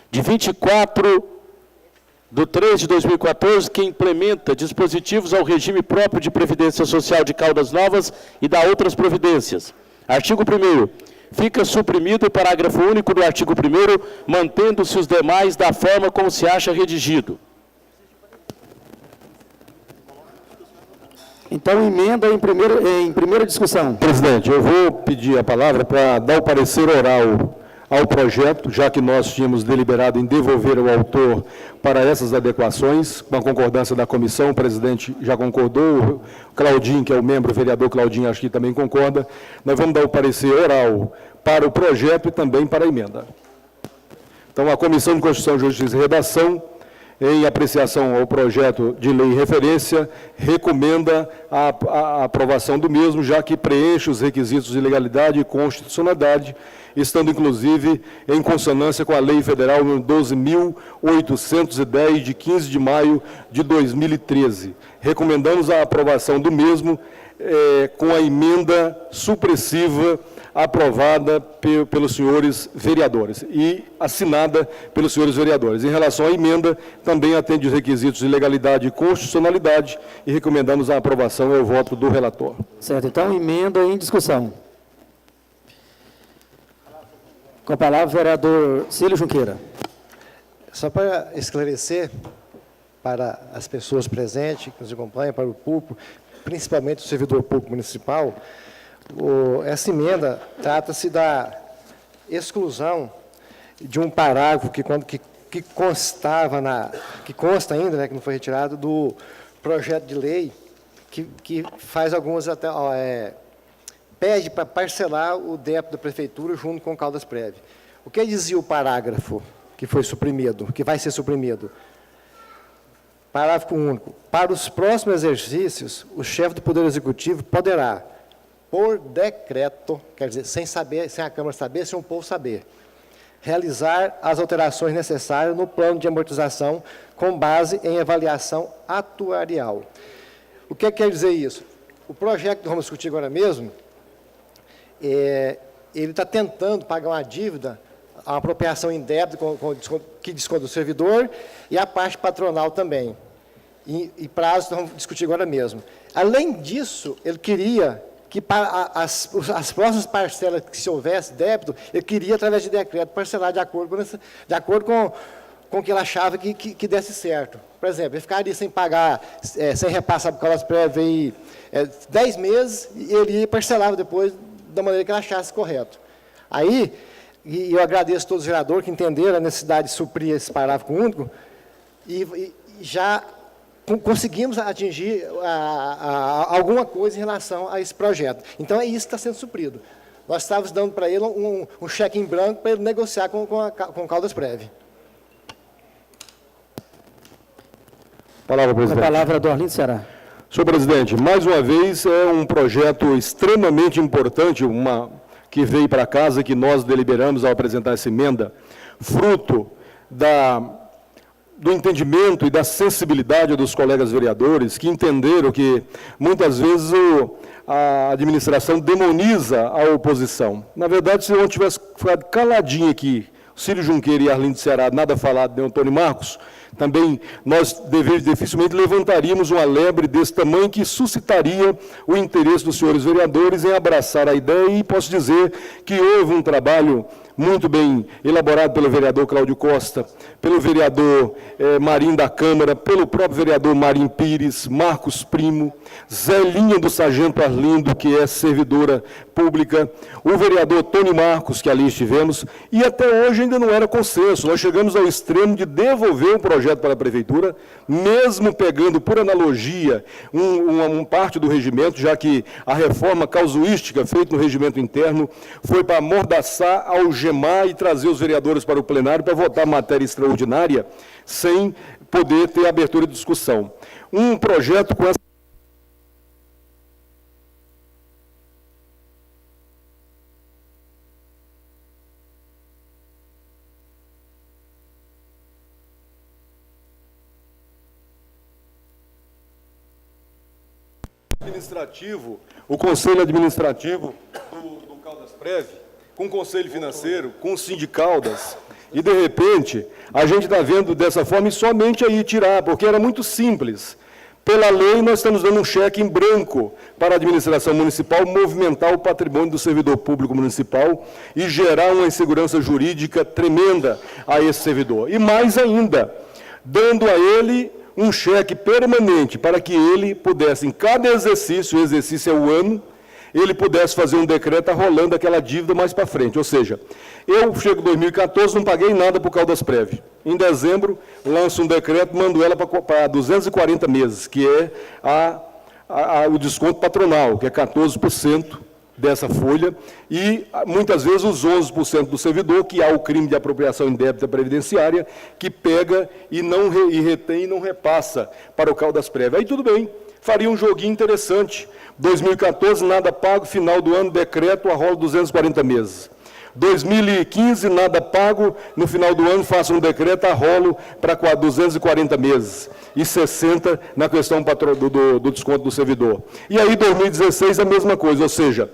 de 24/3/2014, que implementa dispositivos ao regime próprio de Previdência Social de Caldas Novas e da outras providências. Artigo 1º. Fica suprimido o parágrafo único do artigo 1º, mantendo-se os demais da forma como se acha redigido. Então, emenda em primeira discussão. Presidente, eu vou pedir a palavra para dar o parecer oral ao projeto, já que nós tínhamos deliberado em devolver ao autor para essas adequações, com a concordância da comissão, o presidente já concordou, o Claudinho, que é o membro, o vereador Claudinho, acho que também concorda. Nós vamos dar o parecer oral para o projeto e também para a emenda. Então, a Comissão de Constituição, Justiça e Redação, em apreciação ao projeto de lei em referência, recomenda a aprovação do mesmo, já que preenche os requisitos de legalidade e constitucionalidade, estando, inclusive, em consonância com a Lei Federal nº 12.810, de 15 de maio de 2013. Recomendamos a aprovação do mesmo com a emenda supressiva aprovada pelos senhores vereadores e assinada pelos senhores vereadores. Em relação à emenda, também atende os requisitos de legalidade e constitucionalidade e recomendamos a aprovação e o voto do relator. Certo, então, emenda em discussão. Com a palavra, o vereador Cílio Junqueira. Só para esclarecer para as pessoas presentes, que nos acompanham, para o público, principalmente o servidor público municipal, essa emenda trata-se da exclusão de um parágrafo que consta ainda, né, que não foi retirado, do projeto de lei, que faz algumas pede para parcelar o débito da prefeitura junto com o Caldas Prev. O que dizia o parágrafo que foi suprimido, que vai ser suprimido? Parágrafo único. Para os próximos exercícios, o chefe do Poder Executivo poderá, por decreto, quer dizer, sem a Câmara saber, sem o povo saber, realizar as alterações necessárias no plano de amortização com base em avaliação atuarial. O que quer dizer isso? O projeto que vamos discutir agora mesmo, ele está tentando pagar uma dívida, a apropriação em débito que desconta do servidor e a parte patronal também. E prazo, vamos discutir agora mesmo. Além disso, ele queria que para as próximas parcelas que se houvesse débito, ele queria, através de decreto, parcelar de acordo com o que ele achava que desse certo. Por exemplo, ele ficaria sem pagar, sem repassar para o Caldas Prev 10 meses, e ele parcelava depois da maneira que ela achasse correto. Aí, e eu agradeço a todos os vereadores que entenderam a necessidade de suprir esse parágrafo único, e já conseguimos atingir alguma coisa em relação a esse projeto. Então, é isso que está sendo suprido. Nós estávamos dando para ele um cheque em branco para ele negociar com o Caldas Prev. Palavra, Com a presidente. palavra do Arlindo Ceará. Senhor presidente, mais uma vez é um projeto extremamente importante, que veio para casa, que nós deliberamos ao apresentar essa emenda, fruto do entendimento e da sensibilidade dos colegas vereadores, que entenderam que, muitas vezes, a administração demoniza a oposição. Na verdade, se eu não tivesse ficado caladinho aqui, Círio Junqueira e Arlindo Ceará, nada falado de Antônio Marcos, também nós dificilmente levantaríamos uma lebre desse tamanho que suscitaria o interesse dos senhores vereadores em abraçar a ideia, e posso dizer que houve um trabalho muito bem elaborado pelo vereador Cláudio Costa, pelo vereador Marim da Câmara, pelo próprio vereador Marim Pires, Marcos Primo, Zelinha do Sargento Arlindo, que é servidora pública, o vereador Tony Marcos, que ali estivemos, e até hoje ainda não era consenso. Nós chegamos ao extremo de devolver o projeto para a Prefeitura, mesmo pegando, por analogia, parte do regimento, já que a reforma causuística feita no regimento interno foi para amordaçar, algemar e trazer os vereadores para o plenário para votar matéria extraordinária, sem poder ter abertura de discussão. Um projeto com essa administrativo, o Conselho Administrativo do Caldas Prev, com o Conselho Financeiro, com o Sindicaldas, e, de repente, a gente está vendo dessa forma e somente aí tirar, porque era muito simples. Pela lei, nós estamos dando um cheque em branco para a administração municipal movimentar o patrimônio do servidor público municipal e gerar uma insegurança jurídica tremenda a esse servidor. E mais ainda, dando a ele um cheque permanente para que ele pudesse, em cada exercício, o exercício é o ano, ele pudesse fazer um decreto arrolando aquela dívida mais para frente. Ou seja, eu chego em 2014, não paguei nada por Caldas Prev. Em dezembro, lanço um decreto, mando ela para 240 meses, que é o desconto patronal, que é 14% dessa folha, e muitas vezes os 11% do servidor, que há o crime de apropriação indébita previdenciária, que pega e retém e não repassa para o Caldas Prev. Aí tudo bem, faria um joguinho interessante. 2014, nada pago, final do ano, decreto, arrola 240 meses. 2015, nada pago, no final do ano, faço um decreto, arrolo para 240 meses. E 60 na questão do desconto do servidor. E aí, 2016, a mesma coisa, ou seja,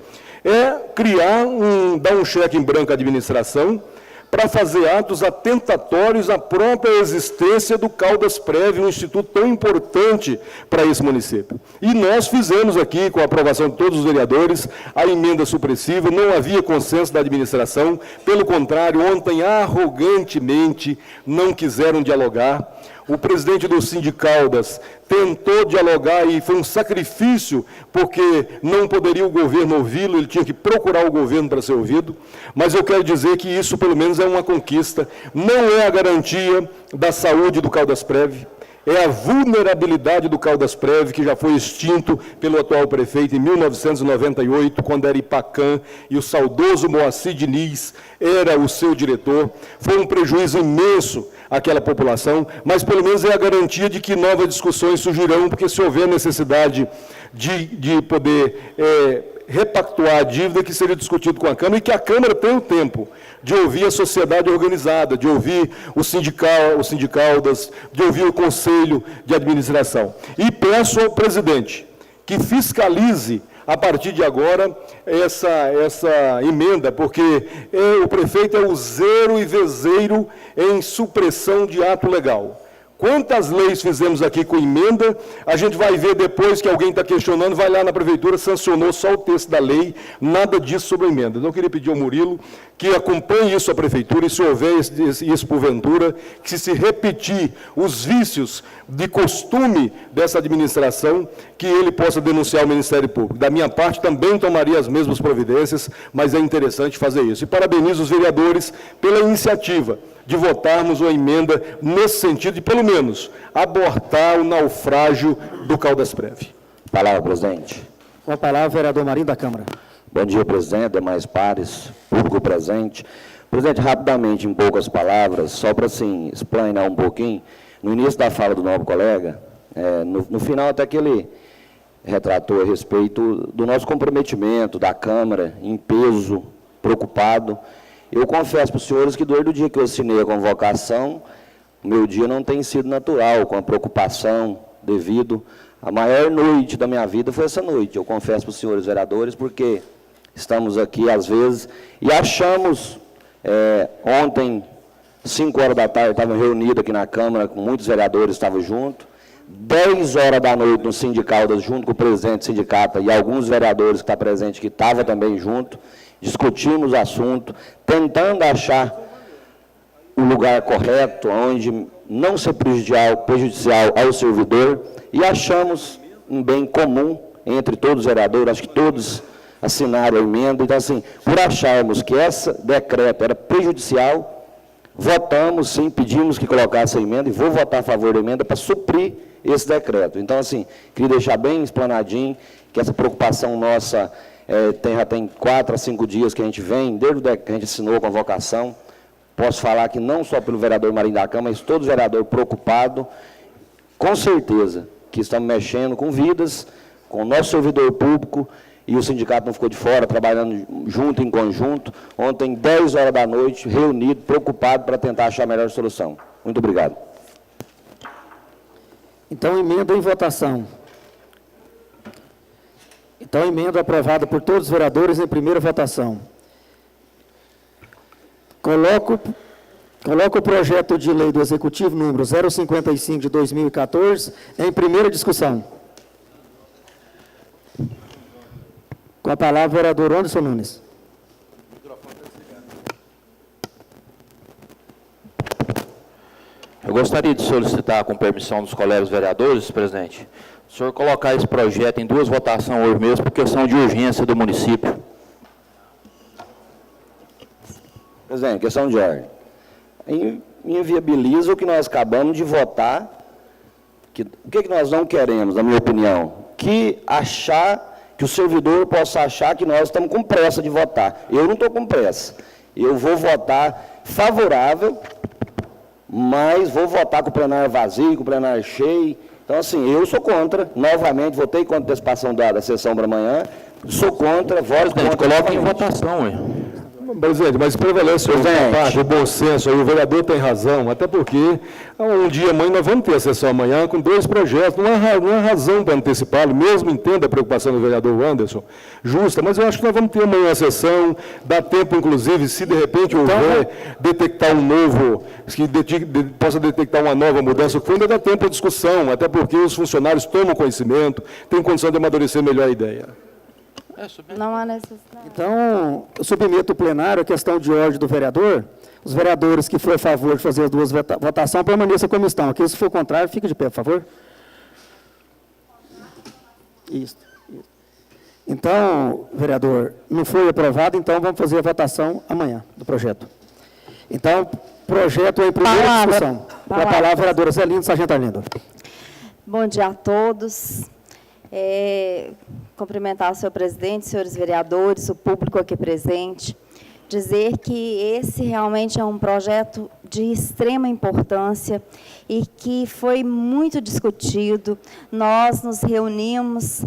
dar um cheque em branco à administração, para fazer atos atentatórios à própria existência do Caldas Prev, um instituto tão importante para esse município. E nós fizemos aqui, com a aprovação de todos os vereadores, a emenda supressiva, não havia consenso da administração, pelo contrário, ontem, arrogantemente, não quiseram dialogar. O presidente do Sindicaldas tentou dialogar e foi um sacrifício, porque não poderia o governo ouvi-lo, ele tinha que procurar o governo para ser ouvido, mas eu quero dizer que isso, pelo menos, é uma conquista, não é a garantia da saúde do Caldas Prev, é a vulnerabilidade do Caldas Prev, que já foi extinto pelo atual prefeito em 1998, quando era Ipacã, e o saudoso Moacir Diniz era o seu diretor. Foi um prejuízo imenso àquela população, mas pelo menos é a garantia de que novas discussões surgirão, porque se houver necessidade de poder repactuar a dívida, que seria discutido com a Câmara, e que a Câmara tenha o tempo de ouvir a sociedade organizada, de ouvir os sindicaldas, de ouvir o Conselho de Administração. E peço ao presidente que fiscalize, a partir de agora, essa emenda, porque o prefeito é o zero e vezeiro em supressão de ato legal. Quantas leis fizemos aqui com emenda, a gente vai ver depois que alguém está questionando, vai lá na prefeitura, sancionou só o texto da lei, nada disso sobre a emenda. Então, eu queria pedir ao Murilo que acompanhe isso à prefeitura, e se houver isso porventura, que se repetir os vícios de costume dessa administração, que ele possa denunciar o Ministério Público. Da minha parte, também tomaria as mesmas providências, mas é interessante fazer isso. E parabenizo os vereadores pela iniciativa de votarmos uma emenda nesse sentido, de, pelo menos, abortar o naufrágio do Caldas-Prev. Palavra, presidente. Com a palavra, vereador Marinho da Câmara. Bom dia, presidente, demais pares, público presente. Presidente, rapidamente, em poucas palavras, só para, assim, explanar um pouquinho, no início da fala do novo colega, no final até que ele retratou a respeito do nosso comprometimento da Câmara, em peso, preocupado. Eu confesso para os senhores que desde o dia que eu assinei a convocação, o meu dia não tem sido natural, com a preocupação devido. A maior noite da minha vida foi essa noite, eu confesso para os senhores vereadores, porque estamos aqui às vezes e achamos, ontem, 5 horas da tarde, estava reunido aqui na Câmara, com muitos vereadores, estavam juntos, 10 horas da noite no sindicato, junto com o presidente do sindicato e alguns vereadores que estão presentes, que estavam também junto, discutimos o assunto, tentando achar o lugar correto, onde não ser prejudicial ao servidor, e achamos um bem comum entre todos os vereadores, acho que todos assinaram a emenda. Então, assim, por acharmos que esse decreto era prejudicial, votamos, sim, pedimos que colocasse a emenda, e vou votar a favor da emenda para suprir esse decreto. Então, assim, queria deixar bem explanadinho que essa preocupação nossa já tem 4 a 5 dias que a gente vem, desde que a gente assinou a convocação. Posso falar que não só pelo vereador Marinho da Câmara, mas todo vereador preocupado, com certeza, que estamos mexendo com vidas, com o nosso servidor público, e o sindicato não ficou de fora, trabalhando junto, em conjunto. Ontem, 10 horas da noite, reunido, preocupado para tentar achar a melhor solução. Muito obrigado. Então, emenda em votação. Então, emenda aprovada por todos os vereadores em primeira votação. Coloco o projeto de lei do Executivo número 055 de 2014 em primeira discussão. Com a palavra, o vereador Anderson Nunes. Eu gostaria de solicitar, com permissão dos colegas vereadores, presidente, o senhor colocar esse projeto em 2 votações hoje mesmo, por questão de urgência do município. Presidente, questão de ordem. Inviabiliza o que nós acabamos de votar. O que nós não queremos, na minha opinião? Que o servidor possa achar que nós estamos com pressa de votar. Eu não estou com pressa. Eu vou votar favorável, mas vou votar com o plenário vazio, com o plenário cheio. Então, assim, eu sou contra, novamente, votei contra a antecipação da sessão para amanhã, sou contra, voto contra. Coloca em votação, ué. Presidente, mas prevalece o bom senso, aí o vereador tem razão, até porque um dia amanhã nós vamos ter a sessão amanhã com 2 projetos, não há razão para antecipá-lo, mesmo entendo a preocupação do vereador Anderson, justa, mas eu acho que nós vamos ter amanhã a sessão, dá tempo, inclusive, se de repente houver detectar um novo, que possa detectar uma nova mudança, que ainda dá tempo à discussão, até porque os funcionários tomam conhecimento, têm condição de amadurecer melhor a ideia. Não há necessidade. Então, eu submeto o plenário a questão de ordem do vereador. Os vereadores que forem a favor de fazer as 2 votações, permaneçam como estão. Aqui, se for contrário, fique de pé, por favor. Isso. Então, vereador, não foi aprovado, então vamos fazer a votação amanhã do projeto. Então, projeto em primeira discussão. Com a palavra, a vereadora Zelina Sargento Arlindo. Bom dia a todos. Cumprimentar o senhor presidente, senhores vereadores, o público aqui presente, dizer que esse realmente é um projeto de extrema importância e que foi muito discutido. Nós nos reunimos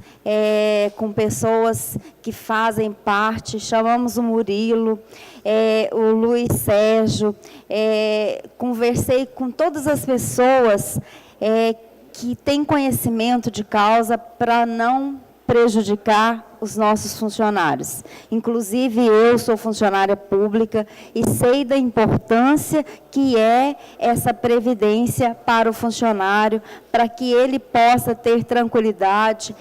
com pessoas que fazem parte, chamamos o Murilo, o Luiz Sérgio, conversei com todas as pessoas que têm conhecimento de causa para não prejudicar os nossos funcionários. Inclusive, eu sou funcionária pública e sei da importância que é essa previdência para o funcionário, para que ele possa ter tranquilidade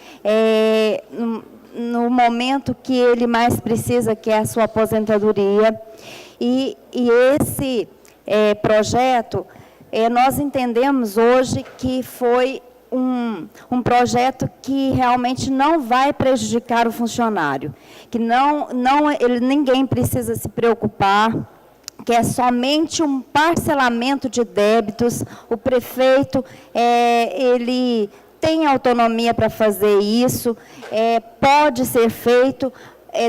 no momento que ele mais precisa, que é a sua aposentadoria. E esse projeto, nós entendemos hoje que foi um projeto que realmente não vai prejudicar o funcionário, que ninguém precisa se preocupar, que é somente um parcelamento de débitos. O prefeito, ele tem autonomia para fazer isso, pode ser feito,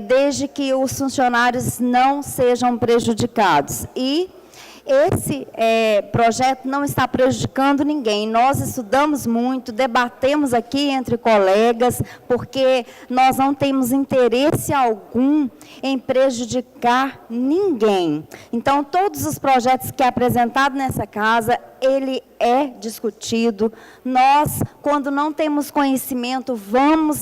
desde que os funcionários não sejam prejudicados. E esse projeto não está prejudicando ninguém. Nós estudamos muito, debatemos aqui entre colegas, porque nós não temos interesse algum em prejudicar ninguém. Então, todos os projetos que é apresentado nessa casa, ele é discutido. Nós, quando não temos conhecimento,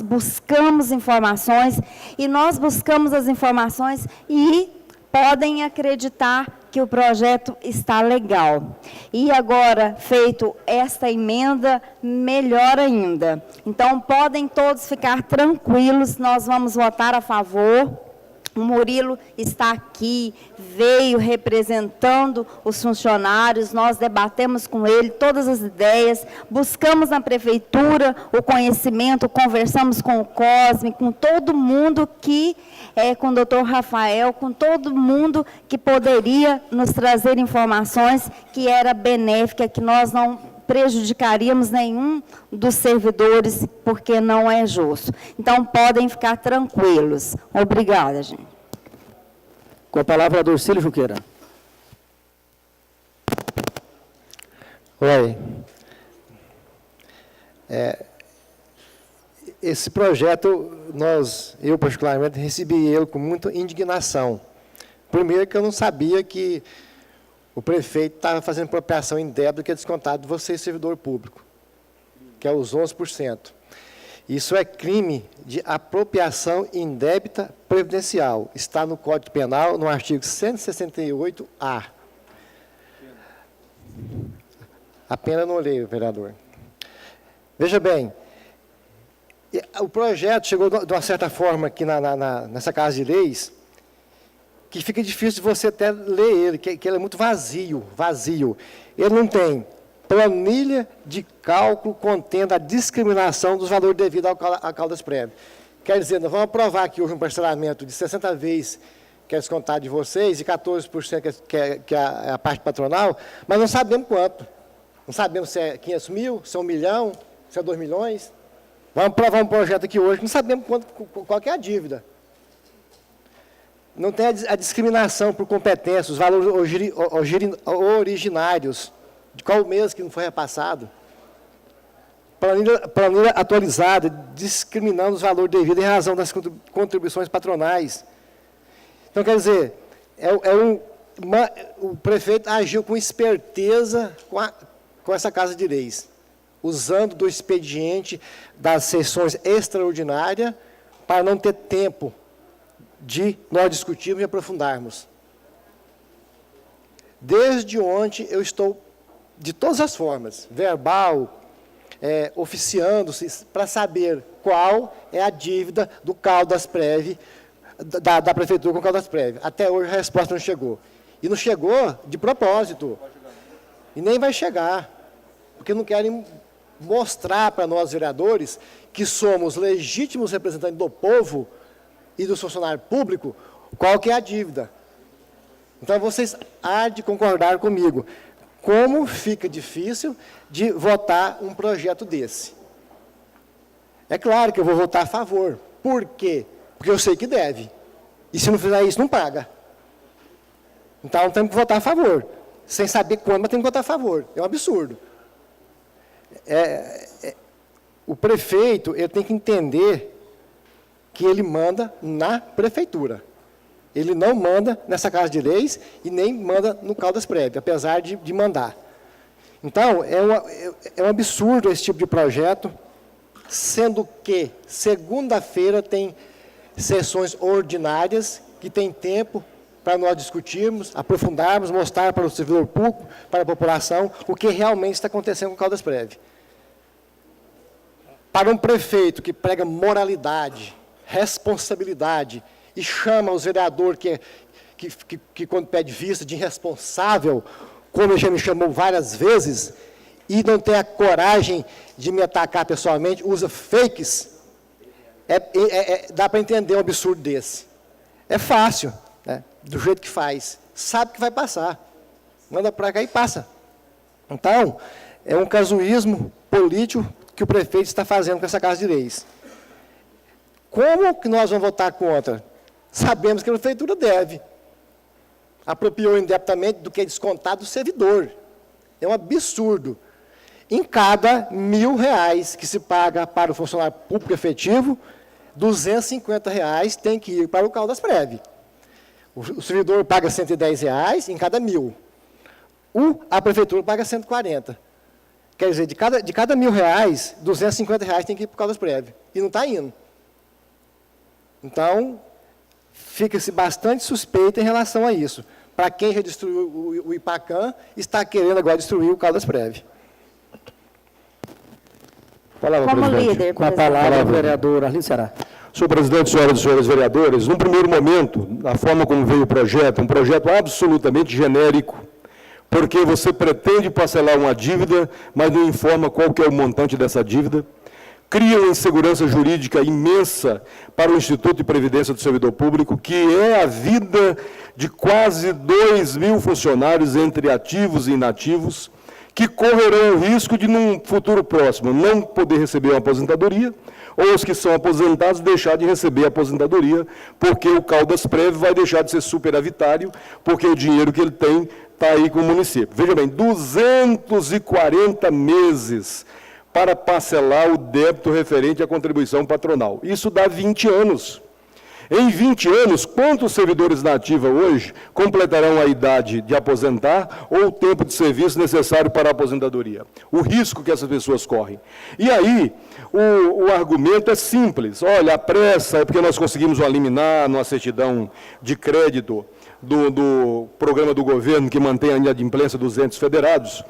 buscamos informações, e nós buscamos as informações e podem acreditar que o projeto está legal. E agora, feito esta emenda, melhor ainda. Então, podem todos ficar tranquilos, nós vamos votar a favor. O Murilo está aqui, veio representando os funcionários, nós debatemos com ele todas as ideias, buscamos na prefeitura o conhecimento, conversamos com o Cosme, com todo mundo que, com o doutor Rafael, com todo mundo que poderia nos trazer informações que era benéfica, que nós não prejudicaríamos nenhum dos servidores, porque não é justo. Então, podem ficar tranquilos. Obrigada, gente. Com a palavra, a Dorcílio Junqueira. Oi. Esse projeto, eu particularmente, recebi ele com muita indignação. Primeiro que eu não sabia que o prefeito estava fazendo apropriação indébita, que é descontado de você, servidor público, que é os 11%. Isso é crime de apropriação indébita previdencial. Está no Código Penal, no artigo 168-A. A pena eu não olhei, vereador. Veja bem, o projeto chegou de uma certa forma aqui nessa Casa de Leis, que fica difícil de você até ler ele, que ele é muito vazio. Ele não tem planilha de cálculo contendo a discriminação dos valores devidos a Caldas Prévio. Quer dizer, nós vamos aprovar aqui hoje um parcelamento de 60 vezes, que é descontado de vocês, e 14% que é a parte patronal, mas não sabemos quanto. Não sabemos se é 500 mil, se é 1 milhão, se é 2 milhões. Vamos aprovar um projeto aqui hoje, não sabemos qual que é a dívida. Não tem a discriminação por competência, os valores originários, de qual mês que não foi repassado. Planilha atualizada, discriminando os valores devidos em razão das contribuições patronais. Então, quer dizer, o prefeito agiu com esperteza com essa Casa de Leis, usando do expediente das sessões extraordinárias para não ter tempo de nós discutirmos e aprofundarmos. Desde ontem eu estou, de todas as formas, verbal, oficiando-se, para saber qual é a dívida do Caldas Prévio, da Prefeitura com Caldas Prévio. Até hoje a resposta não chegou. E não chegou de propósito. E nem vai chegar, porque não querem mostrar para nós, vereadores, que somos legítimos representantes do povo e do funcionário público, qual que é a dívida. Então, vocês há de concordar comigo. Como fica difícil de votar um projeto desse? É claro que eu vou votar a favor. Por quê? Porque eu sei que deve. E se não fizer isso, não paga. Então, temos que votar a favor. Sem saber quando, mas temos que votar a favor. É um absurdo. O prefeito, ele tem que entender que ele manda na prefeitura. Ele não manda nessa Casa de Leis e nem manda no Caldas Prévio, apesar de mandar. Então, é um absurdo esse tipo de projeto. sendo que segunda-feira tem sessões ordinárias, que tem tempo para nós discutirmos, aprofundarmos, mostrar para o servidor público, para a população, o que realmente está acontecendo com o Caldas Prev. Para um prefeito que prega moralidade, responsabilidade, e chama os vereadores que quando pede vista, de irresponsável, como ele já me chamou várias vezes, e não tem a coragem de me atacar pessoalmente, usa fakes, dá para entender um absurdo desse. É fácil, né? Do jeito que faz. Sabe que vai passar. Manda para cá e passa. Então, é um casuísmo político que o prefeito está fazendo com essa Casa de Leis. Como que nós vamos votar contra? Sabemos que a prefeitura deve. Apropriou indebitamente do que é descontado do servidor. É um absurdo. Em cada R$1.000 que se paga para o funcionário público efetivo, R$250 tem que ir para o Caldas Prev. O servidor paga R$110 em cada 1.000. A prefeitura paga 140. Quer dizer, de cada R$1.000, R$250 tem que ir para o Caldas Prev. E não está indo. Então, fica-se bastante suspeito em relação a isso. Para quem já destruiu o IPACAM, está querendo agora destruir o Caldas Prev. Palavra, Como presidente. líder, Com a palavra, o vereador Arlindo Ceará. Senhor presidente, senhoras e senhores vereadores, num primeiro momento, a forma como veio o projeto, um projeto absolutamente genérico, porque você pretende parcelar uma dívida, mas não informa qual que é o montante dessa dívida, cria uma insegurança jurídica imensa para o Instituto de Previdência do Servidor Público, que é a vida de quase 2.000 funcionários, entre ativos e inativos, que correrão o risco de, num futuro próximo, não poder receber uma aposentadoria, ou os que são aposentados deixar de receber a aposentadoria, porque o Caldas Prev vai deixar de ser superavitário, porque o dinheiro que ele tem está aí com o município. Veja bem, 240 meses para parcelar o débito referente à contribuição patronal. Isso dá 20 anos. Em 20 anos, quantos servidores na ativa hoje completarão a idade de aposentar ou o tempo de serviço necessário para a aposentadoria? O risco que essas pessoas correm. E aí, o argumento é simples. Olha, a pressa é porque nós conseguimos uma liminar numa certidão de crédito do programa do governo que mantém a inadimplência dos entes federados,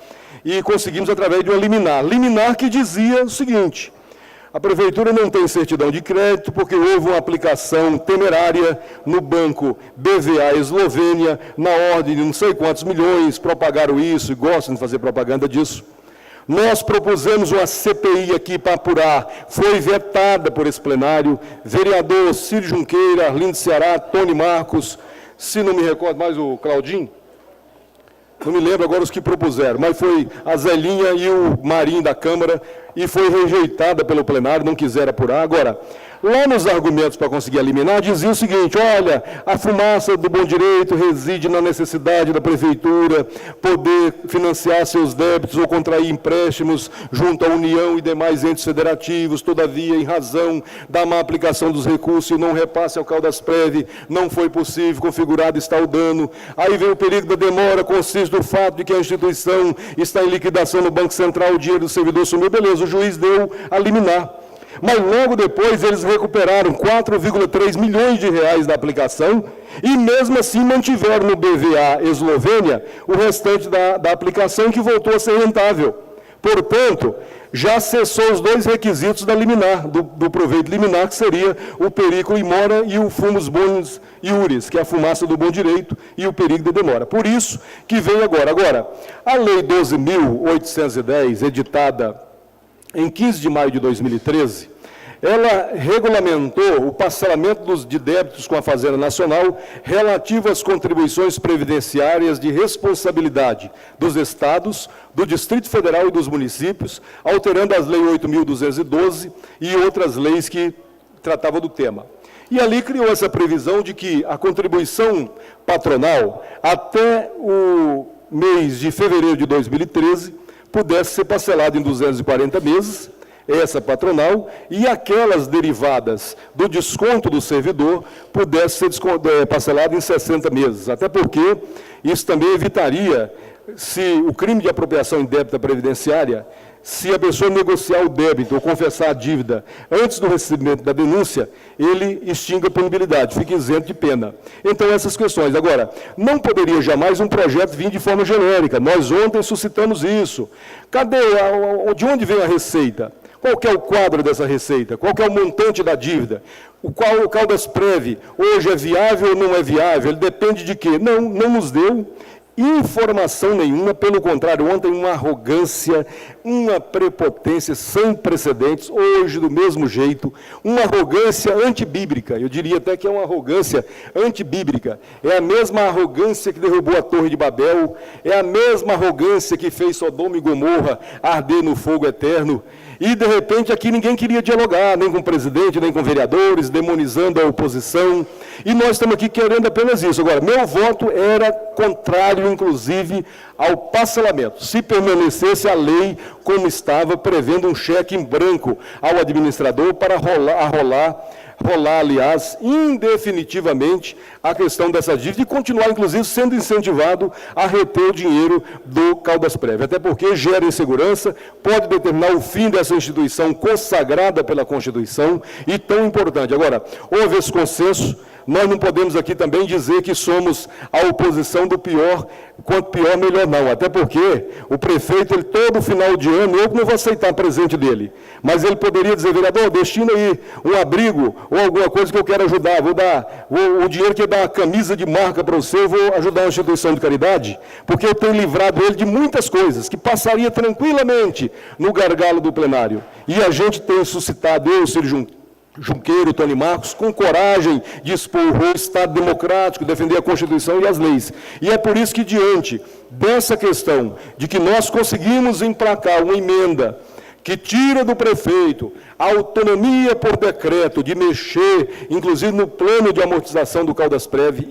e conseguimos através de uma liminar. Liminar que dizia o seguinte: a prefeitura não tem certidão de crédito porque houve uma aplicação temerária no banco BVA Eslovênia, na ordem de não sei quantos milhões, propagaram isso e gostam de fazer propaganda disso. Nós propusemos uma CPI aqui para apurar, foi vetada por esse plenário, vereador Ciro Junqueira, Arlindo Ceará, Tony Marcos, se não me recordo mais o Claudinho, não me lembro agora os que propuseram, mas foi a Zelinha e o Marinho da Câmara, e foi rejeitada pelo plenário, não quiseram apurar. Agora, lá nos argumentos para conseguir eliminar, dizia o seguinte: olha, a fumaça do bom direito reside na necessidade da prefeitura poder financiar seus débitos ou contrair empréstimos junto à União e demais entes federativos, todavia, em razão da má aplicação dos recursos e não repasse ao Caldas Prev, não foi possível, configurado está o dano. Aí vem o perigo da demora, consiste do fato de que a instituição está em liquidação no Banco Central, o dinheiro do servidor sumiu, beleza, o juiz deu a liminar. Mas logo depois eles recuperaram 4,3 milhões de reais da aplicação e mesmo assim mantiveram no BVA Eslovênia o restante da aplicação, que voltou a ser rentável. Portanto, já cessou os dois requisitos da liminar, do proveito liminar, que seria o perigo in mora e o fumus bonis iuris, que é a fumaça do bom direito e o perigo de demora. Por isso que vem agora. Agora, a Lei 12.810, editada em 15 de maio de 2013, ela regulamentou o parcelamento de débitos com a Fazenda Nacional relativo às contribuições previdenciárias de responsabilidade dos estados, do Distrito Federal e dos municípios, alterando as leis 8.212 e outras leis que tratavam do tema. E ali criou essa previsão de que a contribuição patronal, até o mês de fevereiro de 2013, pudesse ser parcelada em 240 meses, essa patronal, e aquelas derivadas do desconto do servidor pudesse ser parcelada em 60 meses. Até porque isso também evitaria se o crime de apropriação indébita previdenciária, se a pessoa negociar o débito ou confessar a dívida antes do recebimento da denúncia, ele extingue a punibilidade, fica isento de pena. Então, essas questões. Agora, não poderia jamais um projeto vir de forma genérica. Nós ontem suscitamos isso. De onde vem a receita? Qual que é o quadro dessa receita? Qual que é o montante da dívida? O Caldas-Prev hoje é viável ou não é viável? Ele depende de quê? Não nos deu informação nenhuma, pelo contrário, ontem uma arrogância, uma prepotência sem precedentes, hoje do mesmo jeito, uma arrogância antibíblica, eu diria até que é uma arrogância antibíblica, é a mesma arrogância que derrubou a Torre de Babel, é a mesma arrogância que fez Sodoma e Gomorra arder no fogo eterno, e de repente aqui ninguém queria dialogar, nem com o presidente, nem com vereadores, demonizando a oposição, e nós estamos aqui querendo apenas isso. Agora, meu voto era contrário, inclusive, ao parcelamento, se permanecesse a lei como estava, prevendo um cheque em branco ao administrador para rolar, aliás, indefinitivamente a questão dessa dívida e continuar, inclusive, sendo incentivado a reter o dinheiro do Caldas-Prev, até porque gera insegurança, pode determinar o fim dessa instituição consagrada pela Constituição e tão importante. Agora, houve esse consenso. Nós não podemos aqui também dizer que somos a oposição do pior, quanto pior, melhor não. Até porque o prefeito, ele todo final de ano, eu não vou aceitar presente dele, mas ele poderia dizer, vereador, destina aí um abrigo ou alguma coisa que eu quero ajudar, vou dar o dinheiro que dá uma camisa de marca para você, eu vou ajudar uma instituição de caridade, porque eu tenho livrado ele de muitas coisas, que passaria tranquilamente no gargalo do plenário. E a gente tem suscitado, eu, Ciro Junqueiro, Tony Marcos, com coragem de expor o Estado democrático, defender a Constituição e as leis. E é por isso que, diante dessa questão de que nós conseguimos emplacar uma emenda que tira do prefeito a autonomia por decreto de mexer, inclusive no plano de amortização do Caldas-Prev,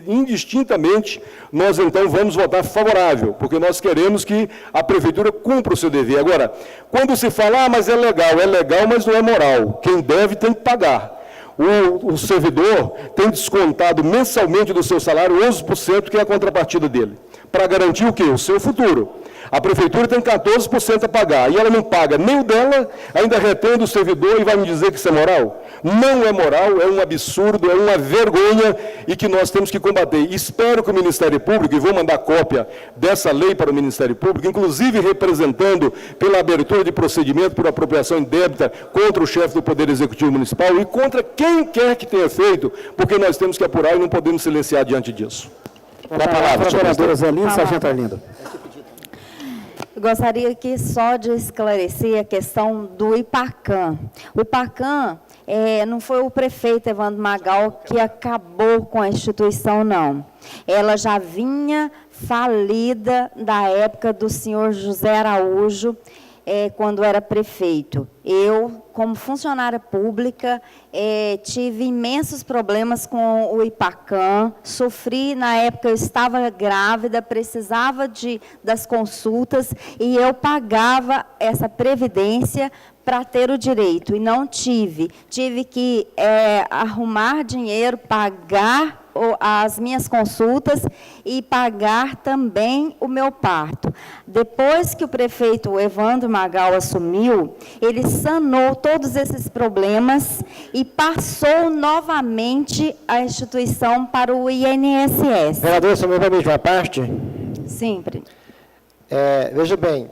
indistintamente, nós então vamos votar favorável, porque nós queremos que a prefeitura cumpra o seu dever. Agora, quando se fala, mas é legal, mas não é moral, quem deve tem que pagar. O servidor tem descontado mensalmente do seu salário 11%, que é a contrapartida dele, para garantir o quê? O seu futuro. A prefeitura tem 14% a pagar, e ela não paga nem o dela, ainda retém do servidor e vai me dizer que isso é moral? Não é moral, é um absurdo, é uma vergonha e que nós temos que combater. Espero que o Ministério Público, e vou mandar cópia dessa lei para o Ministério Público, inclusive representando pela abertura de procedimento por apropriação indébita contra o chefe do Poder Executivo Municipal e contra quem quer que tenha feito, porque nós temos que apurar e não podemos silenciar diante disso. Com a palavra, vereadora Zelinda, sargento Arlindo. Eu gostaria aqui só de esclarecer a questão do IPACAM. O IPACAM não foi o prefeito Evandro Magal que acabou com a instituição, não. Ela já vinha falida da época do senhor José Araújo, quando era prefeito. Eu, como funcionária pública, tive imensos problemas com o IPACAM, sofri, na época eu estava grávida, precisava das consultas, e eu pagava essa previdência para ter o direito, e não tive. Tive que arrumar dinheiro, pagar as minhas consultas e pagar também o meu parto. Depois que o prefeito Evandro Magal assumiu, ele sanou todos esses problemas e passou novamente a instituição para o INSS. Vereador, você me permite uma parte? Sempre. Veja bem,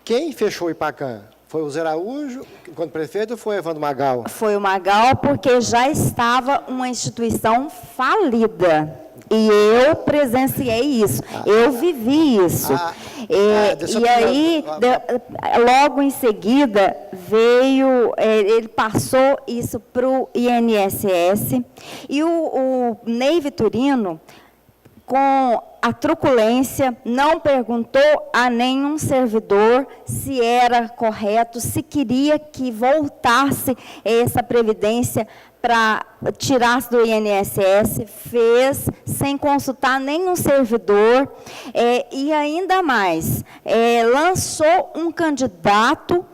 quem fechou o IPACAM? Foi o Zé Araújo, enquanto prefeito, ou foi o Evandro Magal? Foi o Magal, porque já estava uma instituição falida. E eu presenciei isso, eu vivi isso. E aí, logo em seguida, ele passou isso para o INSS, e o Ney Vitorino, com a truculência, não perguntou a nenhum servidor se era correto, se queria que voltasse essa previdência para tirar do INSS, fez sem consultar nenhum servidor, e ainda mais, lançou um candidato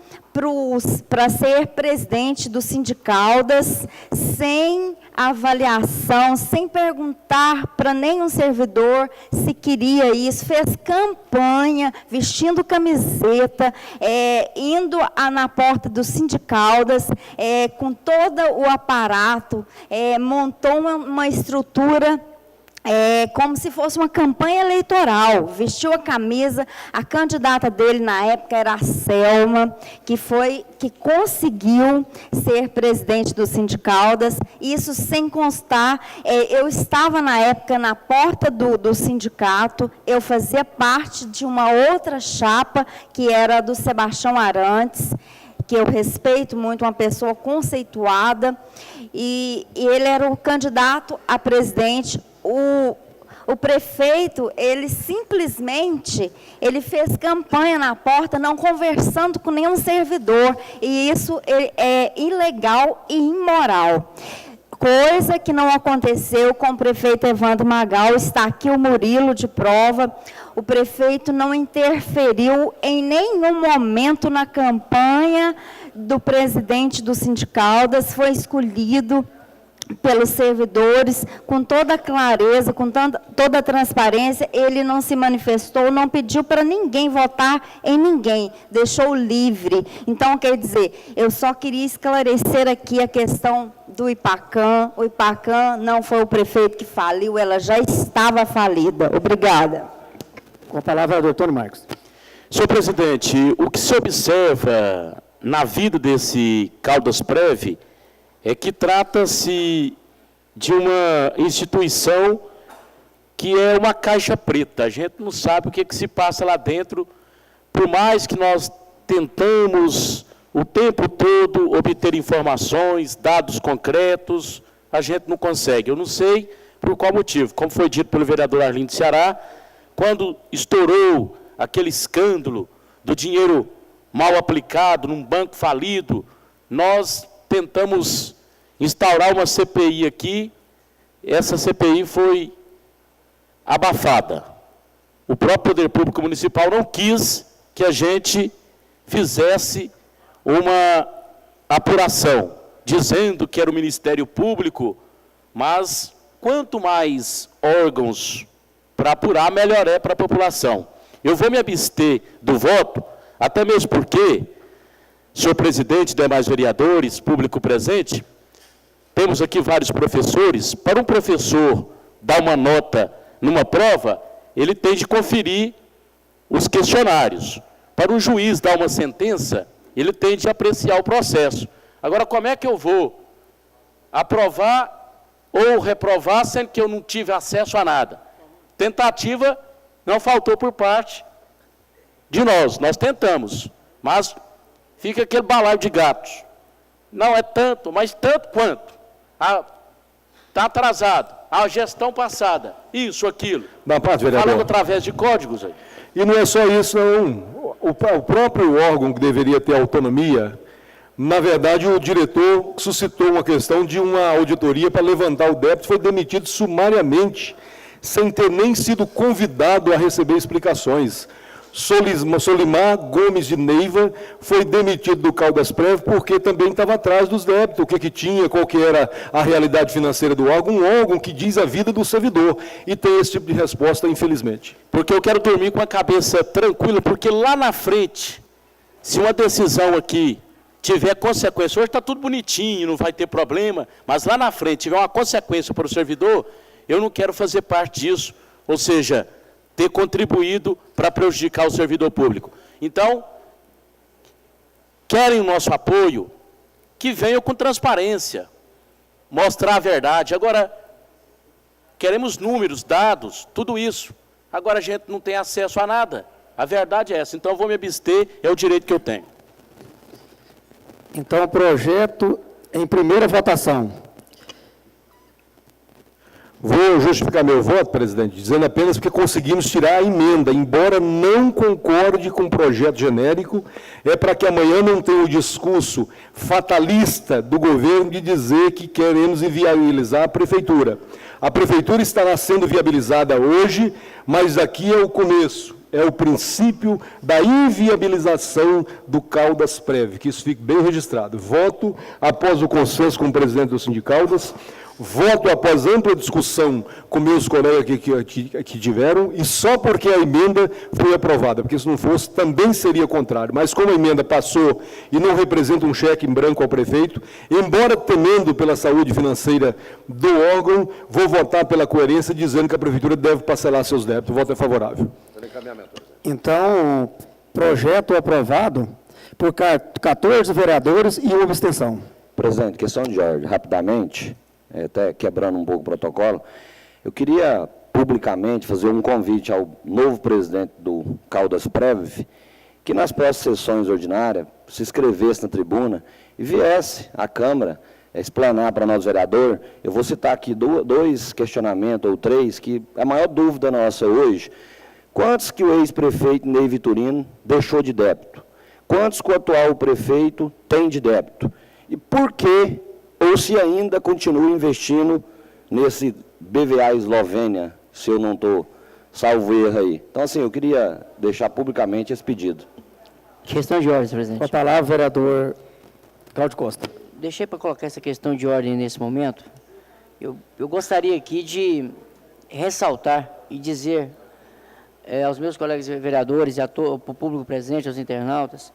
para ser presidente do Sindicaldas, sem avaliação, sem perguntar para nenhum servidor se queria isso, fez campanha, vestindo camiseta, indo na porta do Sindicaldas, com todo o aparato, montou uma estrutura como se fosse uma campanha eleitoral, vestiu a camisa, a candidata dele na época era a Selma, que conseguiu ser presidente do Sindicaldas, isso sem constar, eu estava na época na porta do sindicato, eu fazia parte de uma outra chapa, que era do Sebastião Arantes, que eu respeito muito, uma pessoa conceituada, e ele era o candidato a presidente. O prefeito, ele simplesmente, ele fez campanha na porta, não conversando com nenhum servidor, e isso é ilegal e imoral. Coisa que não aconteceu com o prefeito Evandro Magal, está aqui o Murilo de prova. O prefeito não interferiu em nenhum momento na campanha do presidente do Sindicaldas, foi escolhido pelos servidores, com toda a clareza, com toda a transparência, ele não se manifestou, não pediu para ninguém votar em ninguém, deixou livre. Então, quer dizer, eu só queria esclarecer aqui a questão do IPACAM. O IPACAM não foi o prefeito que faliu, ela já estava falida. Obrigada. Com a palavra, o doutor Marcos. Senhor presidente, o que se observa na vida desse Caldas Prev é que trata-se de uma instituição que é uma caixa preta. A gente não sabe o que se passa lá dentro, por mais que nós tentamos o tempo todo obter informações, dados concretos, a gente não consegue. Eu não sei por qual motivo. Como foi dito pelo vereador Arlindo Ceará, quando estourou aquele escândalo do dinheiro mal aplicado num banco falido, nós tentamos instaurar uma CPI aqui, essa CPI foi abafada. O próprio Poder Público Municipal não quis que a gente fizesse uma apuração, dizendo que era o Ministério Público, mas quanto mais órgãos para apurar, melhor é para a população. Eu vou me abster do voto, até mesmo porque, senhor presidente, demais vereadores, público presente, temos aqui vários professores. Para um professor dar uma nota numa prova, ele tem de conferir os questionários. Para um juiz dar uma sentença, ele tem de apreciar o processo. Agora, como é que eu vou aprovar ou reprovar, sendo que eu não tive acesso a nada? Tentativa não faltou por parte de nós tentamos, mas fica aquele balaio de gatos. Não é tanto, mas tanto quanto. Está atrasado. A gestão passada, isso, aquilo. Da parte, vereador. Falando através de códigos aí. E não é só isso, não. O próprio órgão que deveria ter autonomia, na verdade, o diretor suscitou uma questão de uma auditoria para levantar o débito, foi demitido sumariamente, sem ter nem sido convidado a receber explicações. Solimar Gomes de Neiva foi demitido do Caldas Prev porque também estava atrás dos débitos, o que tinha, qual que era a realidade financeira do órgão, um órgão que diz a vida do servidor, e tem esse tipo de resposta, infelizmente. Porque eu quero dormir com a cabeça tranquila, porque lá na frente, se uma decisão aqui tiver consequência, hoje está tudo bonitinho, não vai ter problema, mas lá na frente tiver uma consequência para o servidor, eu não quero fazer parte disso, ou seja, ter contribuído para prejudicar o servidor público. Então, querem o nosso apoio, que venham com transparência, mostrar a verdade. Agora, queremos números, dados, tudo isso. Agora a gente não tem acesso a nada. A verdade é essa. Então, eu vou me abster, é o direito que eu tenho. Então, o projeto em primeira votação. Vou justificar meu voto, presidente, dizendo apenas porque conseguimos tirar a emenda, embora não concorde com o projeto genérico, é para que amanhã não tenha o discurso fatalista do governo de dizer que queremos inviabilizar a prefeitura. A prefeitura estará sendo viabilizada hoje, mas aqui é o começo. é o princípio da inviabilização do Caldas-Prev, que isso fique bem registrado. Voto após o consenso com o presidente do Sindicaldas, voto após ampla discussão com meus colegas que tiveram, e só porque a emenda foi aprovada, porque se não fosse, também seria contrário. Mas como a emenda passou e não representa um cheque em branco ao prefeito, embora temendo pela saúde financeira do órgão, vou votar pela coerência, dizendo que a prefeitura deve parcelar seus débitos. O voto é favorável. Então, projeto aprovado por 14 vereadores e uma abstenção. Presidente, questão de ordem, rapidamente, até quebrando um pouco o protocolo, eu queria publicamente fazer um convite ao novo presidente do Caldas-Prev, que nas próximas sessões ordinárias se inscrevesse na tribuna e viesse à Câmara explanar para nós, vereador. Eu vou citar aqui dois questionamentos, ou três, que a maior dúvida nossa hoje: quantos que o ex-prefeito Ney Vitorino deixou de débito? Quantos que o atual prefeito tem de débito? E por que, ou se ainda continua investindo nesse BVA Eslovênia, se eu não estou salvo erro aí? Então, assim, eu queria deixar publicamente esse pedido. Questão de ordem, presidente. Com a palavra, vereador Cláudio Costa. Deixei para colocar essa questão de ordem nesse momento. Eu gostaria aqui de ressaltar e dizer aos meus colegas vereadores e para o público presente, aos internautas,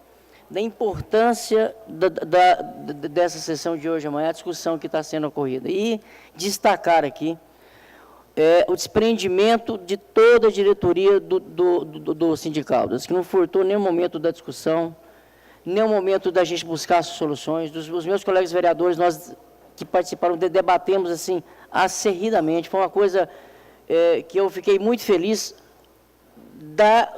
da importância dessa sessão de hoje, amanhã, a discussão que está sendo ocorrida. E destacar aqui o desprendimento de toda a diretoria do sindical, que não furtou nenhum momento da discussão, nenhum momento da gente buscar soluções. Os meus colegas vereadores, nós que participaram, debatemos assim, acerridamente. Foi uma coisa que eu fiquei muito feliz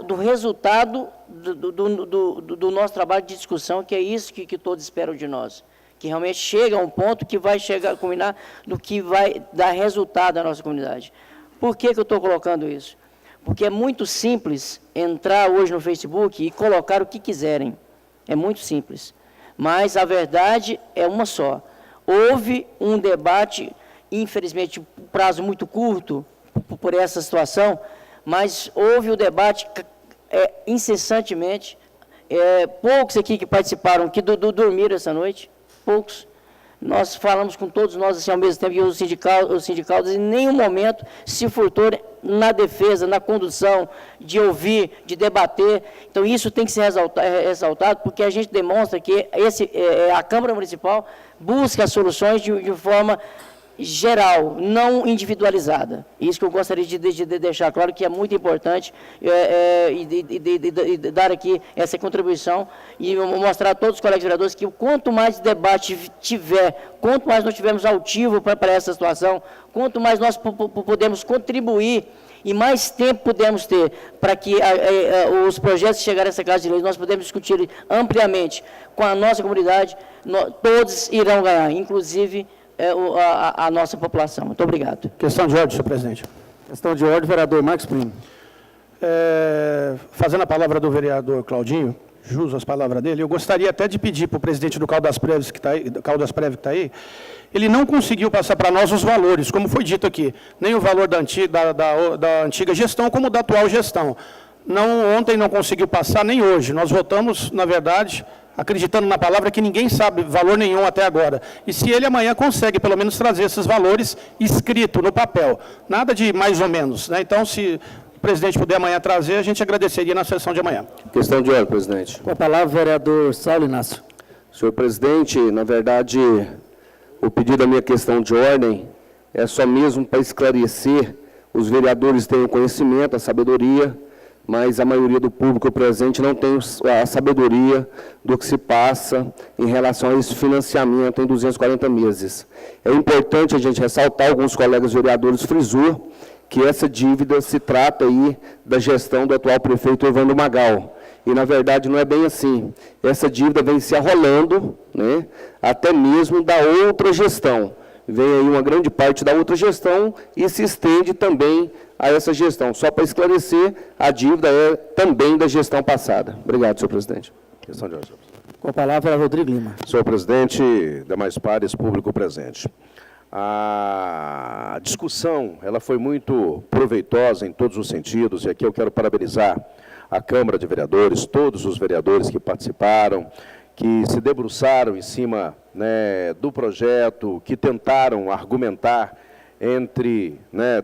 do resultado do nosso trabalho de discussão, que é isso que todos esperam de nós, que realmente chega a um ponto que vai culminar no que vai dar resultado à nossa comunidade. Por que eu estou colocando isso? Porque é muito simples entrar hoje no Facebook e colocar o que quiserem, é muito simples, mas a verdade é uma só. Houve um debate, infelizmente, um prazo muito curto por essa situação, mas houve o debate incessantemente. Poucos aqui que participaram, que dormiram essa noite, poucos. Nós falamos com todos nós assim, ao mesmo tempo, e os sindicatos em nenhum momento se furtou na defesa, na condução, de ouvir, de debater. Então, isso tem que ser ressaltado, porque a gente demonstra que a Câmara Municipal busca soluções de forma geral, não individualizada. Isso que eu gostaria de deixar claro, que é muito importante e dar aqui essa contribuição e mostrar a todos os colegas vereadores que quanto mais debate tiver, quanto mais nós tivermos altivo para essa situação, quanto mais nós podemos contribuir e mais tempo podemos ter para que os projetos chegarem a essa Casa de Leis, nós podemos discutir ampliamente com a nossa comunidade, todos irão ganhar, inclusive a nossa população. Muito obrigado. Questão de ordem, senhor presidente. Questão de ordem, vereador Marcos Primo. Fazendo a palavra do vereador Claudinho, jus as palavras dele, eu gostaria até de pedir para o presidente do Caldas-Prev que está aí, ele não conseguiu passar para nós os valores, como foi dito aqui, nem o valor da antiga gestão, como da atual gestão. Ontem não conseguiu passar, nem hoje. Nós votamos, na verdade, acreditando na palavra, que ninguém sabe valor nenhum até agora. E se ele amanhã consegue, pelo menos, trazer esses valores escrito no papel. Nada de mais ou menos, né? Então, se o presidente puder amanhã trazer, a gente agradeceria na sessão de amanhã. Questão de ordem, presidente. Com a palavra, vereador Saulo Inácio. Senhor presidente, na verdade, o pedido da minha questão de ordem é só mesmo para esclarecer, os vereadores têm o conhecimento, a sabedoria, mas a maioria do público presente não tem a sabedoria do que se passa em relação a esse financiamento em 240 meses. É importante a gente ressaltar, alguns colegas vereadores frisou, que essa dívida se trata aí da gestão do atual prefeito Evandro Magal. E, na verdade, não é bem assim. Essa dívida vem se arrolando, né, até mesmo da outra gestão. Vem aí uma grande parte da outra gestão e se estende também a essa gestão. Só para esclarecer, a dívida é também da gestão passada. Obrigado, senhor presidente. Questão de ordem, senhor presidente. Com a palavra, Rodrigo Lima. Senhor presidente, demais pares, público presente. A discussão ela foi muito proveitosa em todos os sentidos, e aqui eu quero parabenizar à Câmara de Vereadores, todos os vereadores que participaram, que se debruçaram em cima, né, do projeto, que tentaram argumentar entre, né,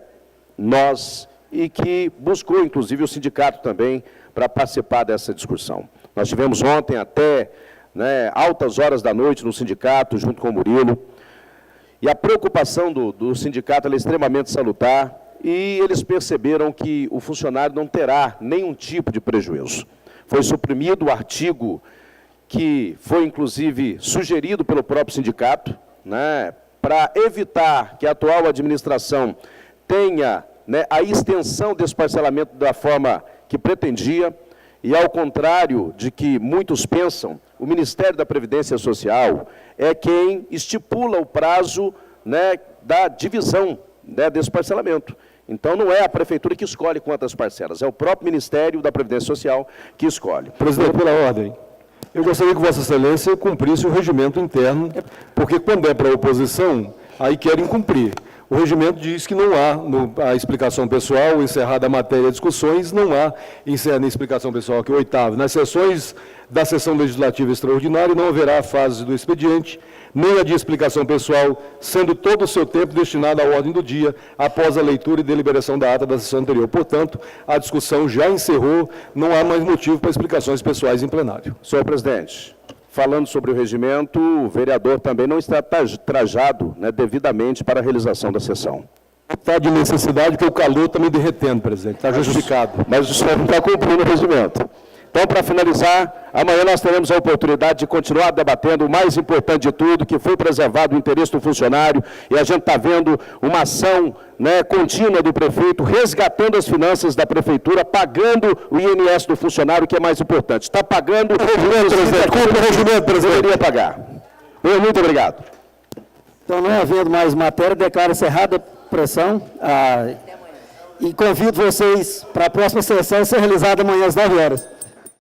nós e que buscou, inclusive, o sindicato também para participar dessa discussão. Nós tivemos ontem até, né, altas horas da noite no sindicato, junto com o Murilo, e a preocupação do sindicato ela é extremamente salutar, e eles perceberam que o funcionário não terá nenhum tipo de prejuízo. Foi suprimido o artigo que foi, inclusive, sugerido pelo próprio sindicato, né, para evitar que a atual administração tenha, né, a extensão desse parcelamento da forma que pretendia, e ao contrário de que muitos pensam, o Ministério da Previdência Social é quem estipula o prazo, né, da divisão, né, desse parcelamento. Então, não é a Prefeitura que escolhe quantas parcelas, é o próprio Ministério da Previdência Social que escolhe. Presidente, pela ordem, eu gostaria que Vossa Excelência cumprisse o regimento interno, porque quando é para a oposição, aí querem cumprir. O regimento diz que não há a explicação pessoal, encerrada a matéria de discussões, não há explicação pessoal, que é o 8º. Nas sessões da sessão legislativa extraordinária, não haverá a fase do expediente, nem a de explicação pessoal, sendo todo o seu tempo destinado à ordem do dia, após a leitura e deliberação da ata da sessão anterior. Portanto, a discussão já encerrou, não há mais motivo para explicações pessoais em plenário. Senhor presidente, falando sobre o regimento, o vereador também não está trajado, né, devidamente para a realização da sessão. Está de necessidade, porque o calor está me derretendo, presidente. Está justificado. Mas o senhor não está cumprindo o regimento. Então, para finalizar, amanhã nós teremos a oportunidade de continuar debatendo o mais importante de tudo, que foi preservado o interesse do funcionário, e a gente está vendo uma ação, né, contínua do prefeito, resgatando as finanças da prefeitura, pagando o INSS do funcionário, que é mais importante. Está pagando o regimento, presidente. Cumpre o regimento, presidente. Deveria pagar. Muito obrigado. Então, não havendo mais matéria, declaro encerrada a pressão. E convido vocês para a próxima sessão ser realizada amanhã às 9 horas.